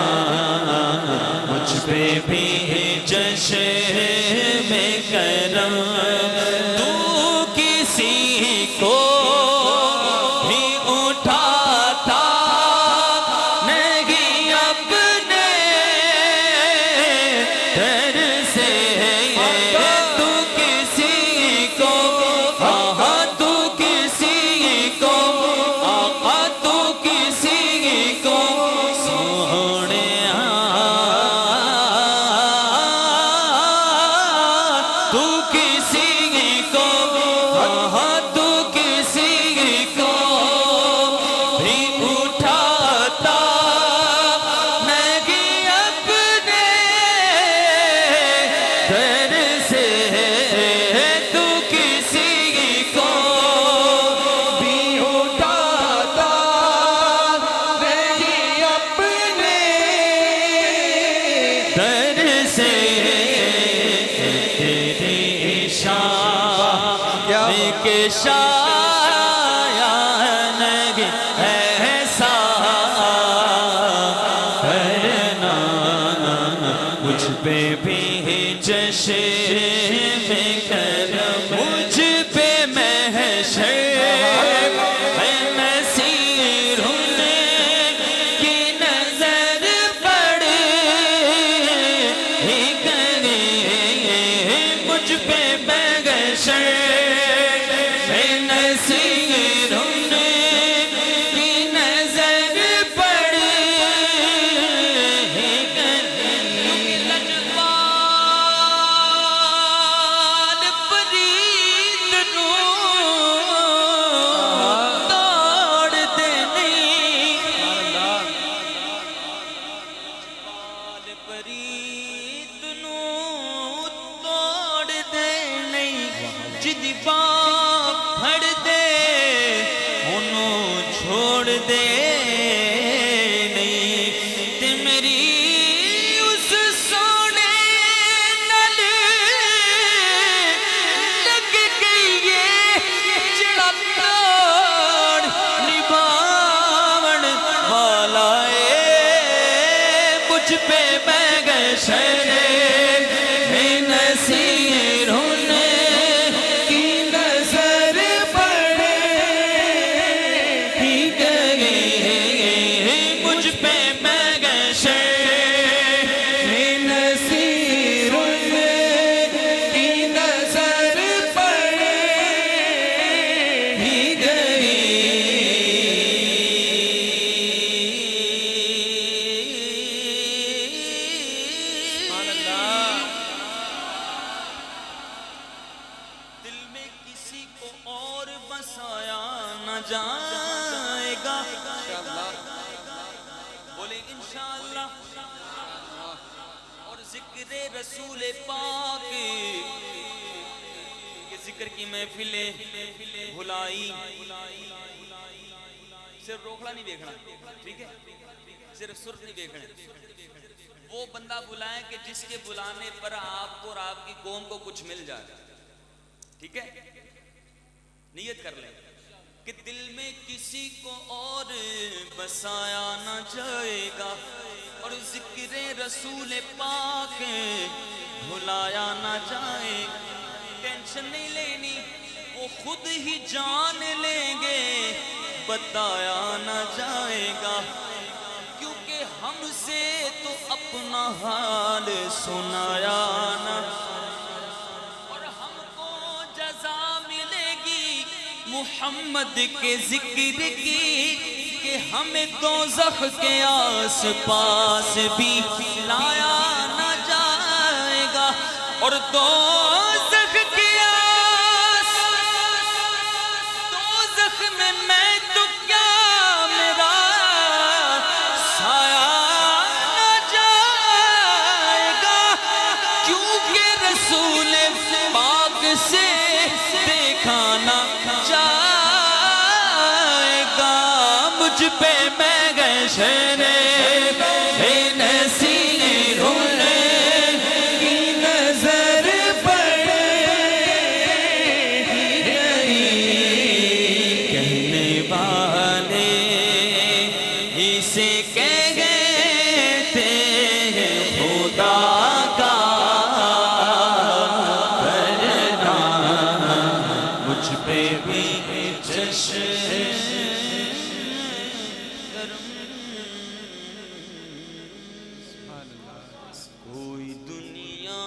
مجھ پہ بھی چشم کرم، تو کسی کو بھی اٹھاتا نہیں اپنے در سے، تو کسی کو، تو کسی کو، آقا تو کسی کو سوڑیا، تو کسی کو، تو کسی کو بھی اٹھاتا نہیں اپنے در سے، تو کسی کو بھی اٹھاتا نہیں اپنے در سے، تیری شان کے شایان ایسا کرنا، مجھ پہ بھی چشم کرم، مجھ پہ محشر میں نصیروں کی نظر پڑے مجھ پہ بغش نصیروں کی نظر پڑے لجپال فرید نو توڑ دینے فرید نو توڑ دینے جدی باپ پھڑ دے انہوں چھوڑ دے نہیں تے میری اس سونے نل لگ گئی ہے جڑا توڑ نبھاون والا اے مجھ پہ بغش نصیروں کی نظر پڑے ہی گئے مجھ پہ بغش نصیروں کی نظر پڑے ہی دل میں کسی کو اور بسایا نہ جائے گا بولے انشاءاللہ اور ذکر رسول پاک یہ ذکر کی محفلیں بھلائی صرف روکڑا نہیں دیکھنا ٹھیک ہے صرف سرخ نہیں دیکھنا وہ بندہ بلائیں کہ جس کے بلانے پر آپ کو اور آپ کی قوم کو کچھ مل جائے ٹھیک ہے نیت کر لیں کہ دل میں کسی کو اور بسایا نہ جائے گا اور ذکر رسول پاک بھلایا نہ جائے ٹینشن نہیں لینی وہ خود ہی جان لیں گے بتایا نہ جائے گا کیونکہ ہم سے تو اپنا حال سنایا نہ اور ہم کو جزا ملے گی محمد کے ذکر کی کہ ہمیں دوزخ کے آس پاس بھی لایا نہ جائے گا اور دوزخ کے آس دوزخ میں تو کیا میرا سایہ نہ جائے گا کیونکہ رسول پاک سے دیکھا نہ جائے گا مجھ پہ بغش نصیروں کی نظر پڑے کہنے والے اسے کہتے ہیں خدا کا کرنا مجھ پہ بھی کوئی دنیا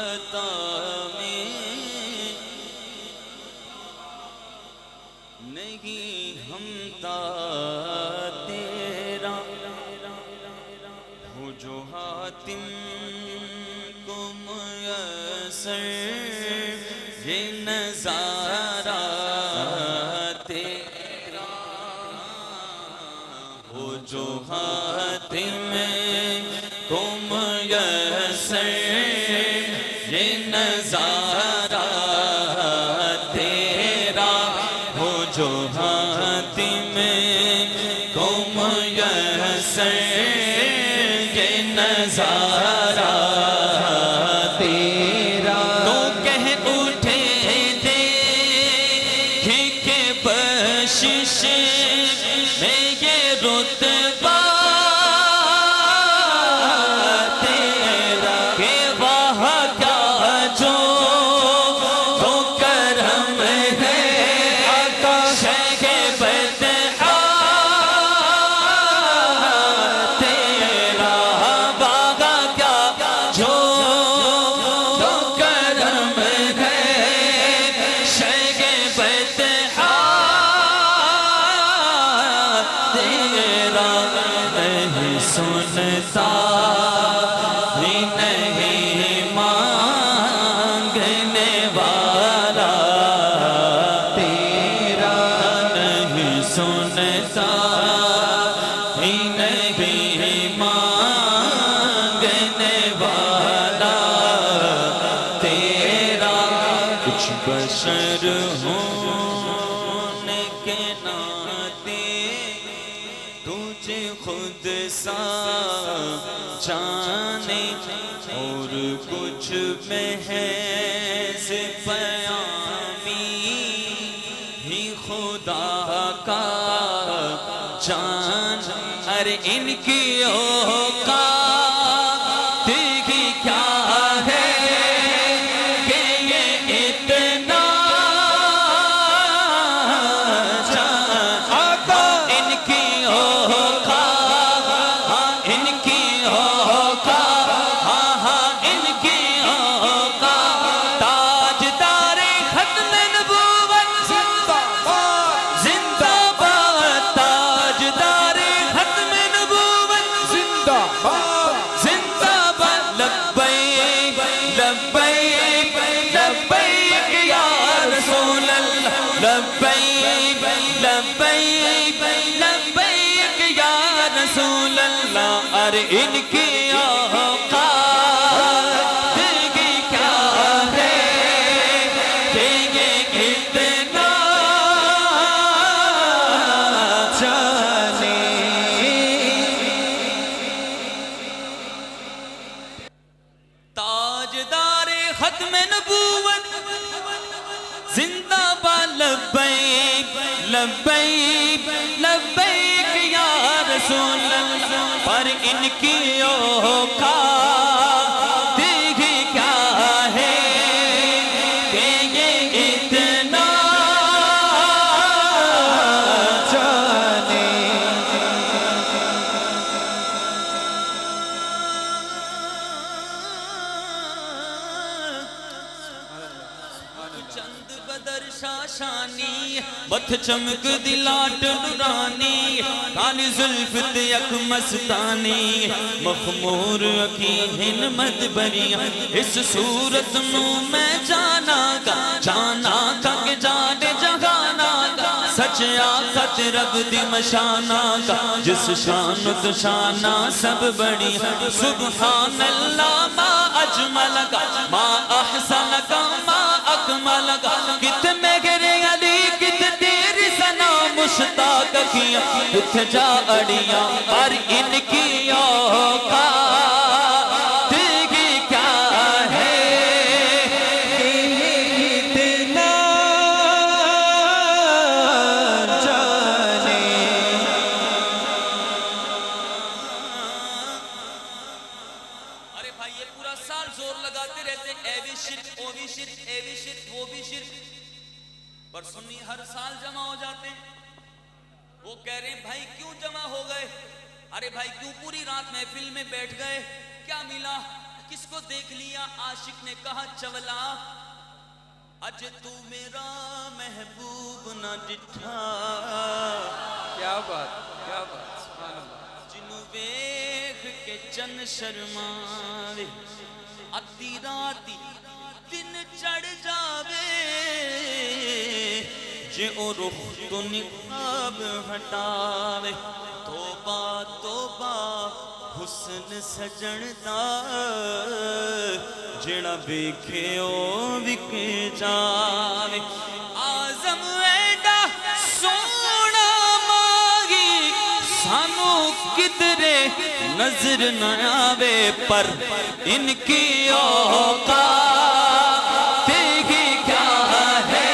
عطا میں نہیں ہم تا تیرا ہو جو حاتم کو میسر یہ نظارہ تیرا ہو جو حاتم کو میسر یہ نظارہ تیرا ہو جو حاتم کو میسر یہ نظارہ تیرا تو کہہ اٹھے دیکھیں کہ بخشش میں یہ رتبہ تیرا کہ وہاں کیا جو بشر ہونے کے ناطے تجھے خود سا جانے اور کچھ محض پیامی ہی خدا کا جان. ارے ان کی اوقات ہی کیا ہے کہ یہ اتنا جان. ان کی اوقات، ان کی اوقات، ان کی اوقات. تاجدار ختم نبوت زندہ باد، تاجدار ختم نبوت زندہ باد. لبیک لبیک لبیک یا رسول اللہ، لبیک لبیک لبیک یا رسول اللہ. ارے ان کی اوقات کی کیا ہے کہ یہ اتنا جانے. تاجدار ختم نبوت زندہ باد. لبیک لبیک لبیک یا رسول اللہ. پر ان کی اوقات ہی کیا ہے کہ یہ اتنا جانے. چند بدر شاشانی بت چمک دلاٹ نورانی، کالی زلف یک مستانی، مخمور اکیہن مدبری. اس صورت نو میں جانا گا کہ جانے جہانا گا. سچ آخت رب دی مشانہ گا، جس شان تو شانہ سب بڑی. سبحان اللہ ما اجمل گا، ما احسن گا، ما اکمل گا. کت مہر علی کت تیری ثنا مشتاق کیا، کت جا اڑیاں پر ان کی اوقات کی کیا ہے کہ اتنا جانے. ارے بھائی یہ پورا سال زور لگاتے رہتے اے بھی شرک، وہ بھی شرک، اے بھی شرک، وہ بھی شرک، پر سنی ہر سال جمع ہو جاتے ہیں. وہ کہہ رہے ہیں بھائی کیوں جمع ہو گئے؟ ارے بھائی کیوں پوری رات محفل میں بیٹھ گئے؟ کیا ملا؟ کس کو دیکھ لیا؟ عاشق نے کہا چولا اج تو میرا محبوب نہ ڈٹھا. کیا بات، کیا بات، سبحان اللہ. جنوں ویکھ کے چن شرماوے، ادھی راتی دن چڑھ جاوے. جے او رخ تو نقاب ہٹاوے، توبہ توبہ حسن سجن دا. جڑا ویکھے او وکے جاوے. آزم ایڈا سونا ماغی سانو کدرے نظر نہ آوے، پر ان کی اوقات ہی کیا ہے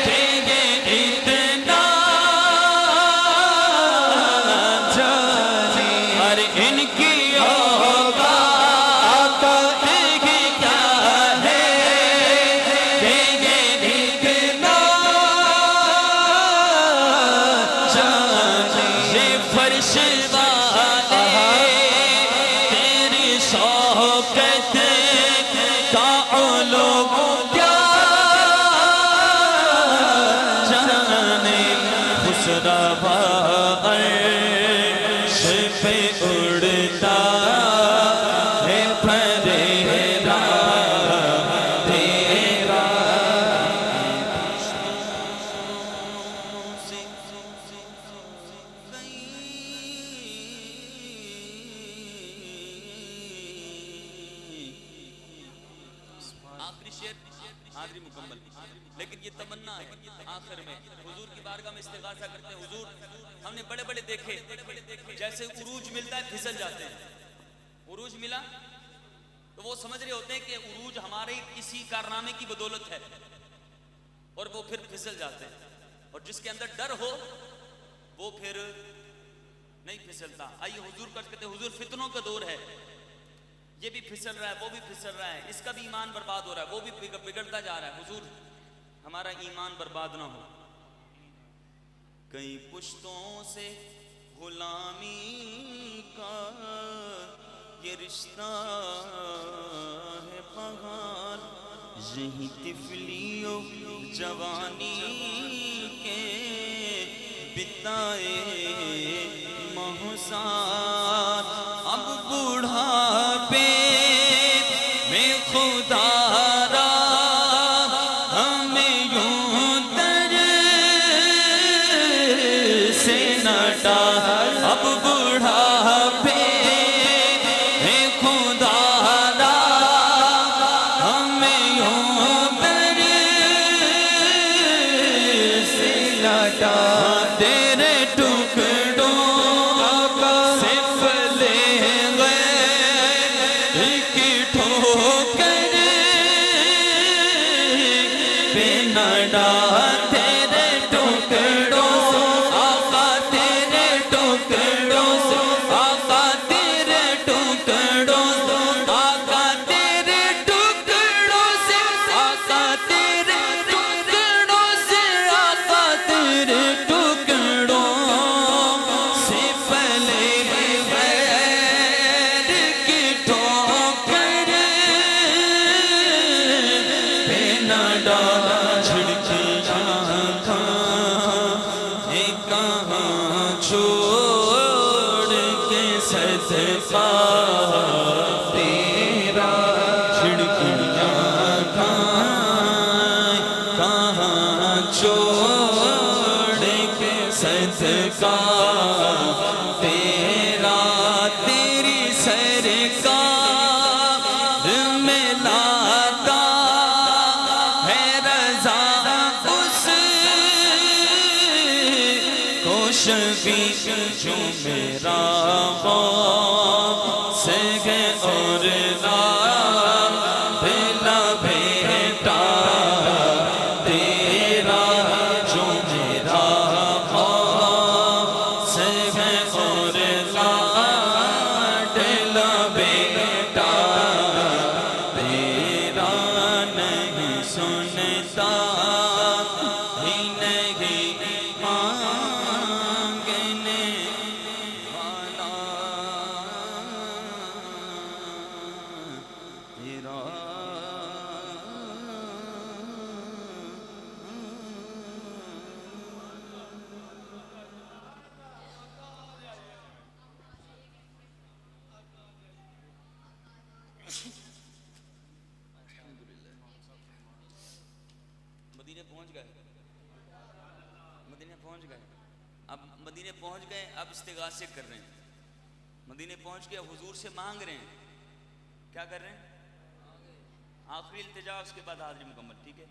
کہ یہ اتنا جانے. اور ان کی اوقات ہی کیا ہے کہ یہ اتنا جانے. یہ فرش والے تیری شوقت حاضری مکمل. لیکن یہ تمنا ہے آخر میں حضور کی بارگاہ میں استغاثہ کرتے ہیں. حضور ہم نے بڑے بڑے دیکھے جیسے عروج ملتا ہے پھسل جاتے ہیں. عروج ملا تو وہ سمجھ رہے ہوتے ہیں کہ عروج ہمارے کسی کارنامے کی بدولت ہے اور وہ پھر پھسل جاتے ہیں. اور جس کے اندر ڈر ہو وہ پھر نہیں پھسلتا. آئیے حضور کا کہتے ہیں حضور فتنوں کا دور ہے, یہ بھی پھسل رہا ہے وہ بھی پھسل رہا ہے, اس کا بھی ایمان برباد ہو رہا ہے وہ بھی بگڑتا جا رہا ہے. حضور ہمارا ایمان برباد نہ ہو. کئی پشتوں سے غلامی کا یہ رشتہ ہے بہار, یہی طفلی و جوانی کے بتائے محسان. اب بوڑھاپے میں خدا را ہمیں یوں در سے نہ ڈال. اب بوڑھاپے میں خدا را ہمیں یوں در سے نہ ڈال. تیرے ٹکڑوں سے پھلے گئے کی ٹھوکر پہ نہ ڈال. تیرے ٹکڑوں آقا تیرے ٹکڑوں سے آقا تیرے ٹکڑوں آقا تیرے ٹکڑوں سے آقا تیرے ٹکڑوں سے آقا تیرے ٹکڑوں سے پھلے غیر کی ٹھوکر پہ نہ ڈال. چھڑکی آنکھیں کہاں چھوڑ کے صدقہ تیرا. چھڑکی آنکھیں کہاں چھوڑ کے صدقہ تیرا. تیری سرکار میں لاتا ہے رضا اس کو شفیع جو میرا غوث ہے اور بھلا بیٹا تیرا. جو میرا غوث ہے اور بھلا بیٹا تیرا. نہیں سنتا ہی نہیں مانگنے والا تیرا. مدینے پہنچ گئے مدینے پہنچ گئے. اب مدینے پہنچ گئے, اب استغاثے کر رہے ہیں. مدینے پہنچ گئے, حضور سے مانگ رہے ہیں. کیا کر رہے ہیں؟ آخری التجا, اس کے بعد حاضری مکمل. ٹھیک ہے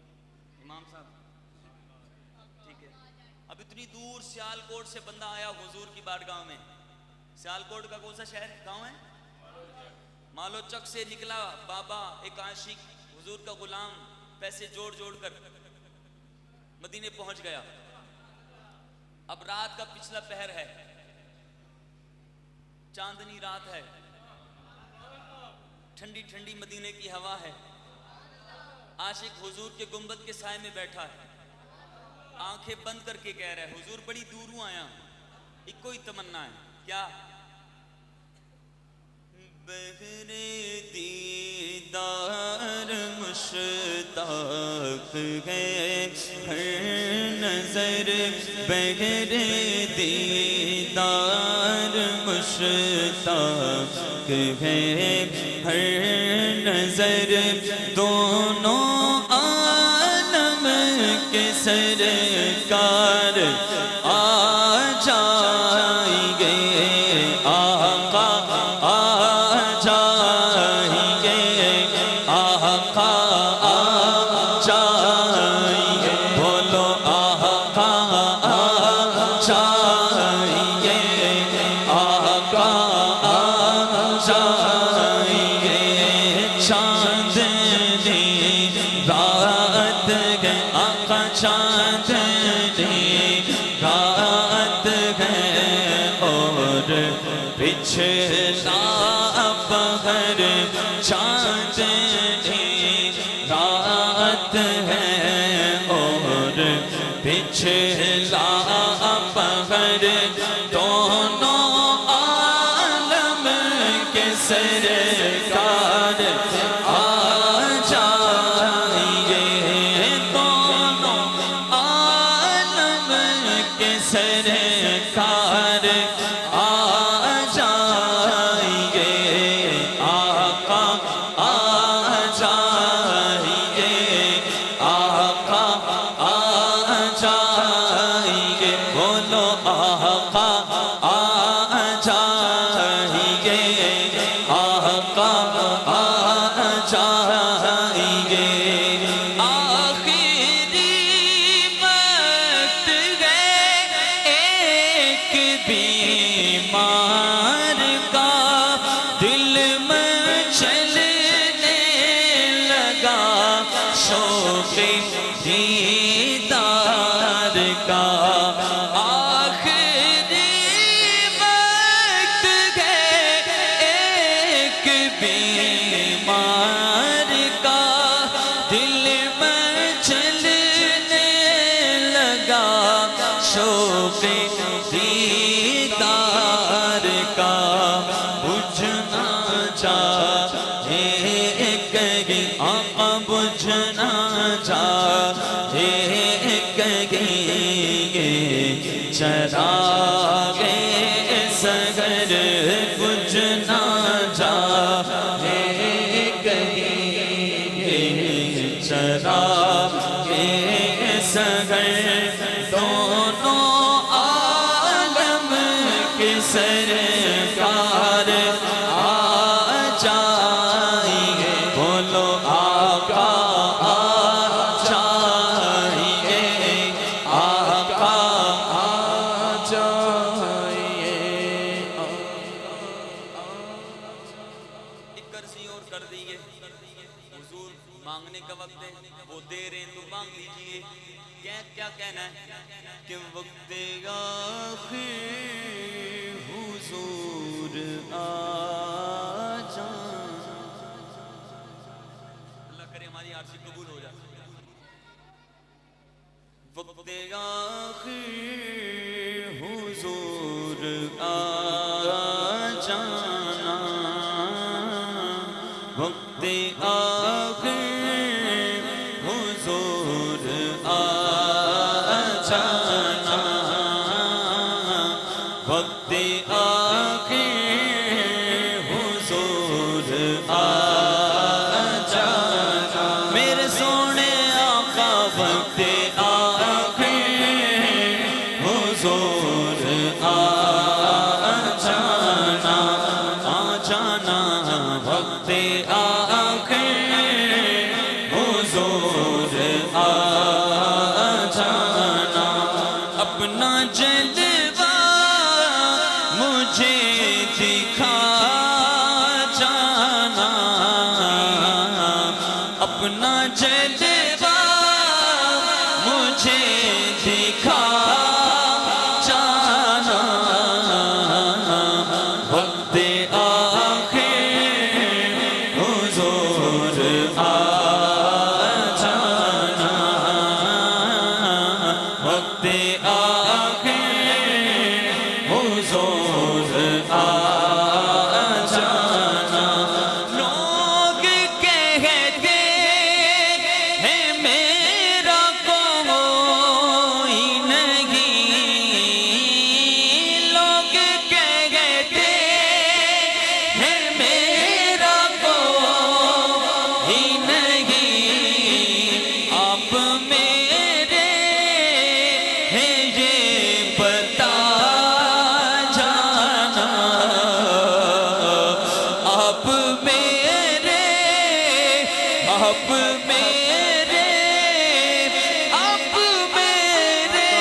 امام صاحب, ٹھیک ہے. اب اتنی دور سیالکوٹ سے بندہ آیا حضور کی بارگاہ میں. سیالکوٹ کا کون سا شہر گاؤں ہے؟ مالو چک سے نکلا بابا, ایک عاشق حضور کا غلام, پیسے جوڑ جوڑ کر مدینے پہنچ گیا. اب رات کا پچھلا پہر ہے, چاندنی رات ہے, ٹھنڈی ٹھنڈی مدینے کی ہوا ہے. عاشق حضور کے گنبد کے سائے میں بیٹھا ہے, آنکھیں بند کر کے کہہ رہا ہے حضور بڑی دوروں آیا, ایک کوئی تمنا ہے. کیا؟ بغیر دیدار مشتاق ہے ہر نظر, بغیر دیدار مشتاق ہے ہر نظر. دونوں عالم کے سرکار آ جائیں گے, آقا آ جائیں گے, آقا آ وقت ہے اور پچھلا پہر دونوں عالم کے سرکار آ جائیے دونوں عالم کے سرکار آ جائیے آقا آ جائیے آقا آ جائیے بولو آقا آ جائیے آقا آ جائیے آخری وقت ہے ایک بیمار کا دل میں چلنے لگا شوق دیدار کا آخری وقت ہے ایک بیمار کا دل میں چلنے لگا شوق دیدار کا بجھنا چاہے کہیں آقا بجھنا چاہے کہیں چراغ سحر بجھنا چاہے کہیں چراغ سحر دونوں عالم کے سرکار آ جائیے بولو آقا آ جائیے آقا آ جائیے ایک کرسی اور کر دیئے حضور مانگنے کا وقت ہے وہ دے رہے ہیں تو مانگ لیجئے کیا کہنا ہے کہ وقت آخر حضور آ جائیں اللہ کرے ہماری عرضی قبول ہو جائے وقت آخر حضور آ جانا وقت آخر حضور آ جانا وقت آخر حضور آ جانا میرے سونے آقا وقت آخر حضور آ جانا وقت آخر حضور آ جانا اپنا جلوہ مجھے دکھا جانا اپنا جلوہ مجھے دکھا جانا وقت آخر حضور آ جانا وقت آخر حضور آ جانا لوگ کہتے ہیں میرا کوئی نہیں لوگ کہتے ہیں میرا کوئی نہیں آپ میرے ہیں یہ بتا جانا آپ میرے آپ میرے آپ میرے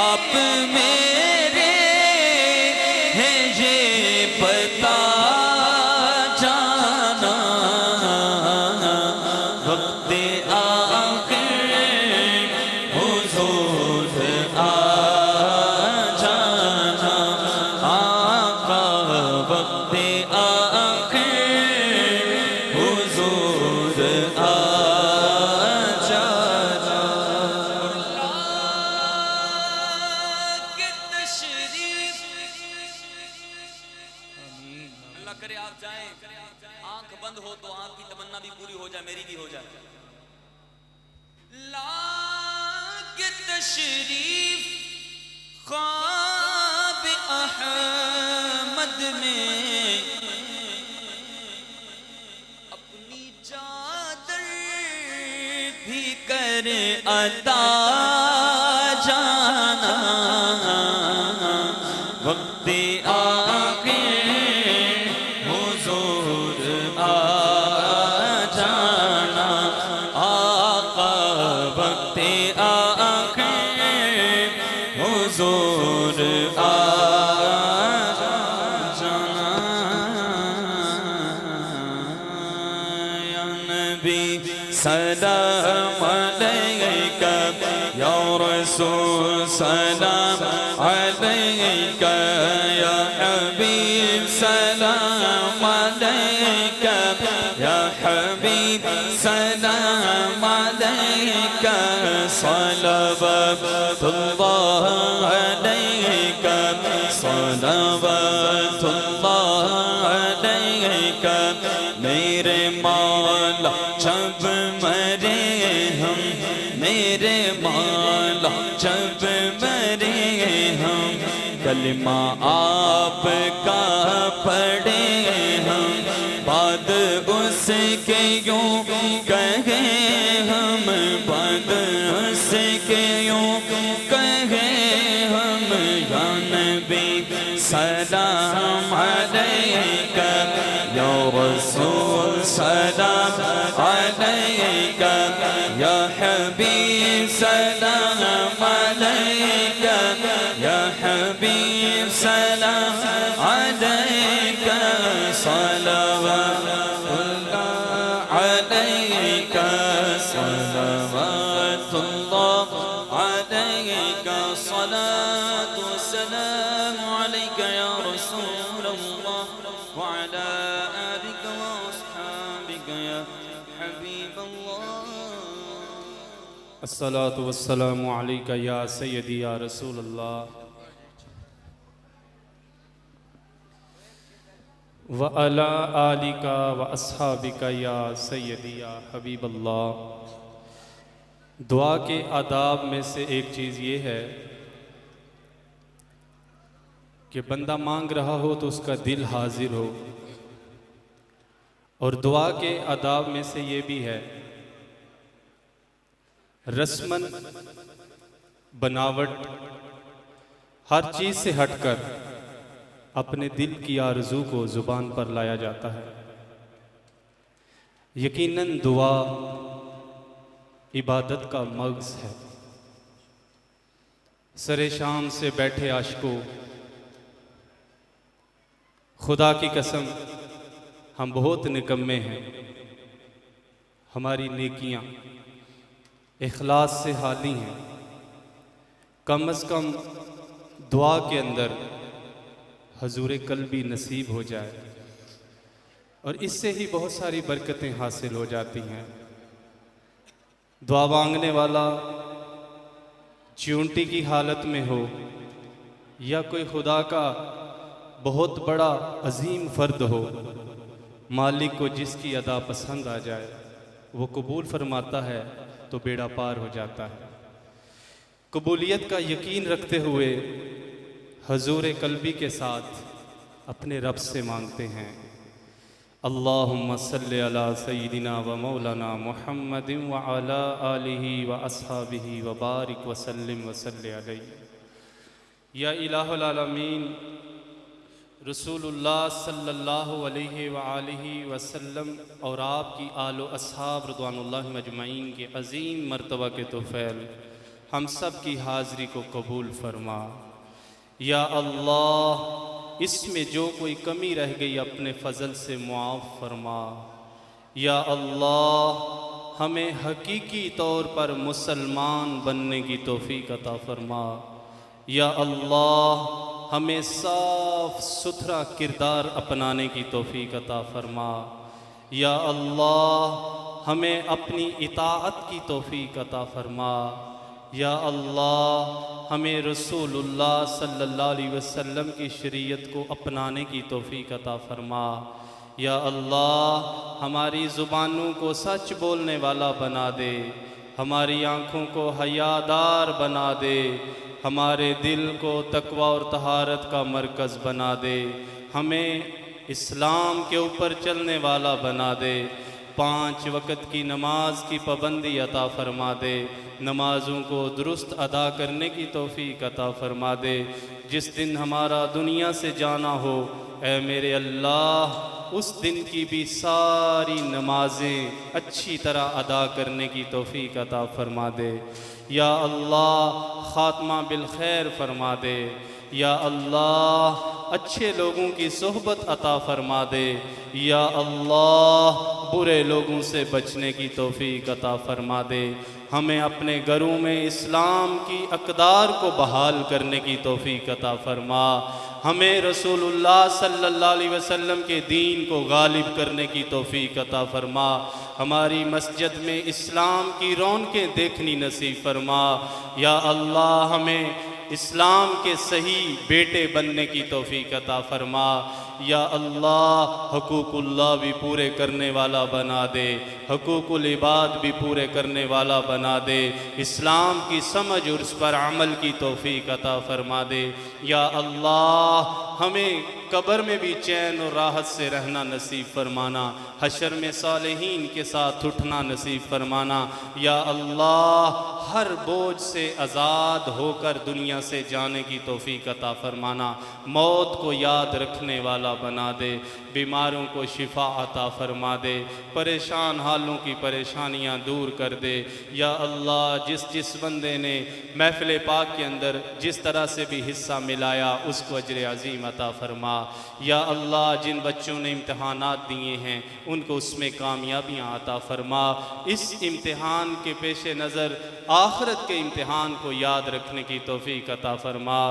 آپ میرے ہیں یہ بتا جانا وقت آخر حضور آ جانا آقا وقت آخر حضور آ تمنا بھی پوری ہو جائے، میری بھی ہو جائے۔ لاگ تشریف خواب احمد میں، اپنی چادر بھی کر عطا جانا، وقت آخر حضور آ جانا، آقا وقت آخر حضور آ جانا، یا نبی سلام علیکہ، یا رسول سلام علیکہ، یا حبیب سلام علیکہ، یا حبیب سلام علیکہ، صلوات اللہ علیکہ، صلوات اللہ علیکہ، میرے مولا جب مرے ہم، میرے مولا جب مرے ہم، کلمہ آپ کا پڑھے ہم، بعد اس کے یوں کہیں ہم، بعد اس کے یوں کہیں ہم، یا نبی سلام علیکہ، یا رسول سلام علیکہ، یا حبیب سلام علیکہ، یا حبیب سلام علیکہ، صلوات اللہ علیکہ، صلوات اللہ علیکہ، صلاۃ والسلام علیکہ یا رسول اللہ، وعلی آلک واصحابک یا حبیب اللہ۔ الصلاۃ والسلام علیکہ یا سیدی یا رسول اللہ، وعلی آلک واصحابک یا سیدی یا حبیب اللہ۔ دعا کے آداب میں سے ایک چیز یہ ہے کہ بندہ مانگ رہا ہو تو اس کا دل حاضر ہو، اور دعا کے آداب میں سے یہ بھی ہے رسماً بناوٹ ہر چیز سے ہٹ کر اپنے دل کی آرزو کو زبان پر لایا جاتا ہے۔ یقیناً دعا عبادت کا مغز ہے۔ سر شام سے بیٹھے عاشقوں، خدا کی قسم ہم بہت نکمے ہیں، ہماری نیکیاں اخلاص سے خالی ہیں۔ کم از کم دعا کے اندر حضور قلبی نصیب ہو جائے، اور اس سے ہی بہت ساری برکتیں حاصل ہو جاتی ہیں۔ دعا مانگنے والا چیونٹی کی حالت میں ہو یا کوئی خدا کا بہت بڑا عظیم فرد ہو، مالک کو جس کی ادا پسند آ جائے وہ قبول فرماتا ہے تو بیڑا پار ہو جاتا ہے۔ قبولیت کا یقین رکھتے ہوئے حضور قلبی کے ساتھ اپنے رب سے مانگتے ہیں۔ اللہم صلی علی سیدنا و مولانا محمد وعلی آلہ و اصحابہ وبارک وسلم وصلی علیہ۔ یا الہ العالمین، رسول اللہ صلی اللہ علیہ وآلہ وسلم اور آپ کی آل و اصحاب رضوان اللہ مجمعین کے عظیم مرتبہ کے طفیل ہم سب کی حاضری کو قبول فرما۔ یا اللہ، اس میں جو کوئی کمی رہ گئی اپنے فضل سے معاف فرما۔ یا اللہ، ہمیں حقیقی طور پر مسلمان بننے کی توفیق عطا فرما۔ یا اللہ، ہمیں صاف ستھرا کردار اپنانے کی توفیق عطا فرما۔ یا اللہ، ہمیں اپنی اطاعت کی توفیق عطا فرما۔ یا اللہ، ہمیں رسول اللہ صلی اللہ علیہ وسلم کی شریعت کو اپنانے کی توفیق عطا فرما۔ یا اللہ ہماری زبانوں کو سچ بولنے والا بنا دے، ہماری آنکھوں کو حیادار بنا دے، ہمارے دل کو تقوی اور طہارت کا مرکز بنا دے، ہمیں اسلام کے اوپر چلنے والا بنا دے، 5 وقت کی نماز کی پابندی عطا فرما دے، نمازوں کو درست ادا کرنے کی توفیق عطا فرما دے۔ جس دن ہمارا دنیا سے جانا ہو اے میرے اللہ اس دن کی بھی ساری نمازیں اچھی طرح ادا کرنے کی توفیق عطا فرما دے۔ یا اللہ خاتمہ بالخیر فرما دے، یا اللہ اچھے لوگوں کی صحبت عطا فرما دے، یا اللہ برے لوگوں سے بچنے کی توفیق عطا فرما دے۔ ہمیں اپنے گھروں میں اسلام کی اقدار کو بحال کرنے کی توفیق عطا فرما، ہمیں رسول اللہ صلی اللہ علیہ وسلم کے دین کو غالب کرنے کی توفیق عطا فرما، ہماری مسجد میں اسلام کی رونقیں دیکھنی نصیب فرما۔ یا اللہ ہمیں اسلام کے صحیح بیٹے بننے کی توفیق عطا فرما۔ یا اللہ حقوق اللہ بھی پورے کرنے والا بنا دے، حقوق العباد بھی پورے کرنے والا بنا دے، اسلام کی سمجھ اور اس پر عمل کی توفیق عطا فرما دے۔ یا اللہ ہمیں قبر میں بھی چین اور راحت سے رہنا نصیب فرمانا، حشر میں صالحین کے ساتھ اٹھنا نصیب فرمانا۔ یا اللہ ہر بوجھ سے آزاد ہو کر دنیا سے جانے کی توفیق عطا فرمانا، موت کو یاد رکھنے والا بنا دے، بیماروں کو شفا عطا فرما دے، پریشان حالوں کی پریشانیاں دور کر دے۔ یا اللہ جس بندے نے محفل پاک کے اندر جس طرح سے بھی حصہ ملایا اس کو اجر عظیم عطا فرما۔ یا اللہ جن بچوں نے امتحانات دیے ہیں ان کو اس میں کامیابیاں عطا فرما، اس امتحان کے پیش نظر آخرت کے امتحان کو یاد رکھنے کی توفیق عطا فرما۔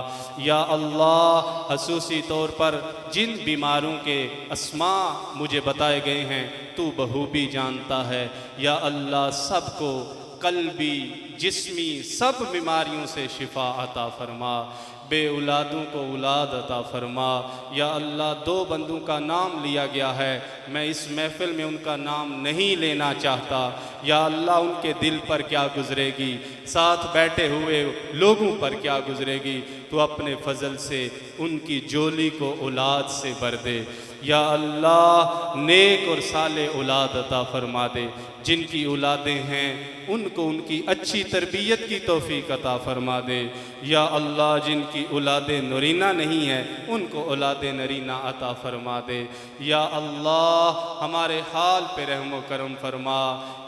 یا اللہ خصوصی طور پر جن بیماروں کے اسماء مجھے بتائے گئے ہیں تو بخوبی جانتا ہے، یا اللہ سب کو قلبی جسمی سب بیماریوں سے شفا عطا فرما، بے اولادوں کو اولاد عطا فرما۔ یا اللہ 2 بندوں کا نام لیا گیا ہے، میں اس محفل میں ان کا نام نہیں لینا چاہتا، یا اللہ ان کے دل پر کیا گزرے گی، ساتھ بیٹھے ہوئے لوگوں پر کیا گزرے گی، تو اپنے فضل سے ان کی جولی کو اولاد سے بھر دے۔ یا اللہ نیک اور صالح اولاد عطا فرما دے، جن کی اولادیں ہیں ان کو ان کی اچھی تربیت کی توفیق عطا فرما دے۔ یا اللہ جن کی اولادیں نرینہ نہیں ہیں ان کو اولاد نرینہ عطا فرما دے۔ یا اللہ ہمارے حال پہ رحم و کرم فرما۔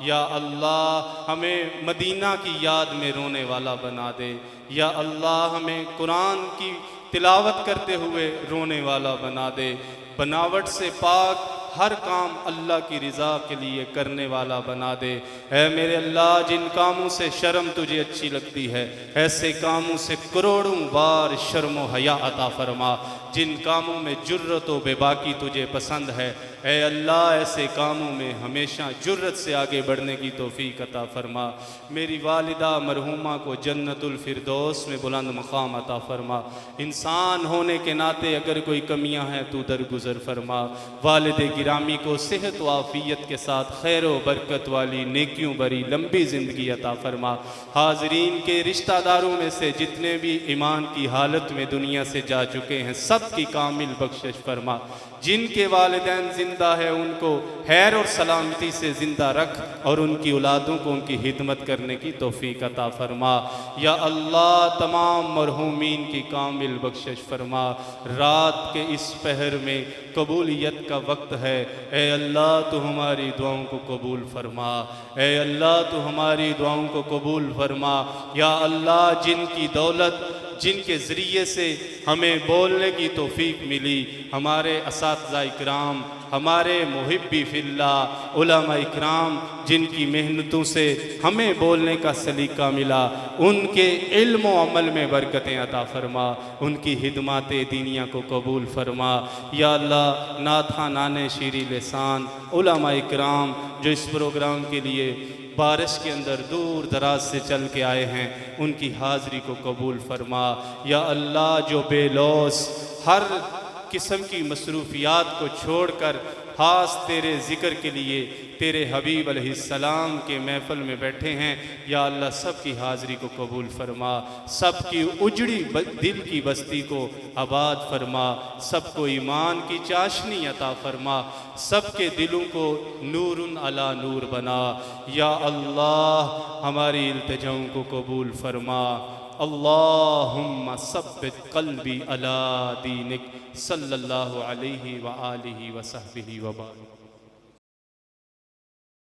یا اللہ ہمیں مدینہ کی یاد میں رونے والا بنا دے۔ یا اللہ ہمیں قرآن کی تلاوت کرتے ہوئے رونے والا بنا دے، بناوٹ سے پاک ہر کام اللہ کی رضا کے لیے کرنے والا بنا دے۔ اے میرے اللہ جن کاموں سے شرم تجھے اچھی لگتی ہے ایسے کاموں سے کروڑوں بار شرم و حیا عطا فرما، جن کاموں میں جرت و بے باکی تجھے پسند ہے اے اللہ ایسے کاموں میں ہمیشہ جرت سے آگے بڑھنے کی توفیق عطا فرما۔ میری والدہ مرحومہ کو جنت الفردوس میں بلند مقام عطا فرما، انسان ہونے کے ناطے اگر کوئی کمیاں ہیں تو درگزر فرما۔ والد گرامی کو صحت و عافیت کے ساتھ خیر و برکت والی نیکیوں بری لمبی زندگی عطا فرما۔ حاضرین کے رشتہ داروں میں سے جتنے بھی ایمان کی حالت میں دنیا سے جا چکے ہیں سب کی کامل بخشش فرما، جن کے والدین زندہ ہیں ان کو خیر اور سلامتی سے زندہ رکھ اور ان کی اولادوں کو ان کی خدمت کرنے کی توفیق عطا فرما۔ یا اللہ تمام مرحومین کی کامل بخشش فرما۔ رات کے اس پہر میں قبولیت کا وقت ہے، اے اللہ تو ہماری دعاؤں کو قبول فرما، اے اللہ تو ہماری دعاؤں کو قبول فرما۔ یا اللہ جن کی دولت جن کے ذریعے سے ہمیں بولنے کی توفیق ملی، ہمارے اساتذہ اکرام، ہمارے محبی فی اللہ علماء اکرام جن کی محنتوں سے ہمیں بولنے کا سلیقہ ملا، ان کے علم و عمل میں برکتیں عطا فرما، ان کی خدمات دینیہ کو قبول فرما۔ یا اللہ نعت خوانان شیریں لسان علماء اکرام جو اس پروگرام کے لیے بارش کے اندر دور دراز سے چل کے آئے ہیں ان کی حاضری کو قبول فرما۔ یا اللہ جو بے لوث ہر قسم کی مصروفیات کو چھوڑ کر خاص تیرے ذکر کے لیے تیرے حبیب علیہ السلام کے محفل میں بیٹھے ہیں، یا اللہ سب کی حاضری کو قبول فرما، سب کی اجڑی دل کی بستی کو آباد فرما، سب کو ایمان کی چاشنی عطا فرما، سب کے دلوں کو نور علی نور بنا، یا اللہ ہماری التجاؤں کو قبول فرما۔ اللہم ثبت قلبی علی دینک، صلی اللہ علیہ وآلہ وصحبہ وبارک۔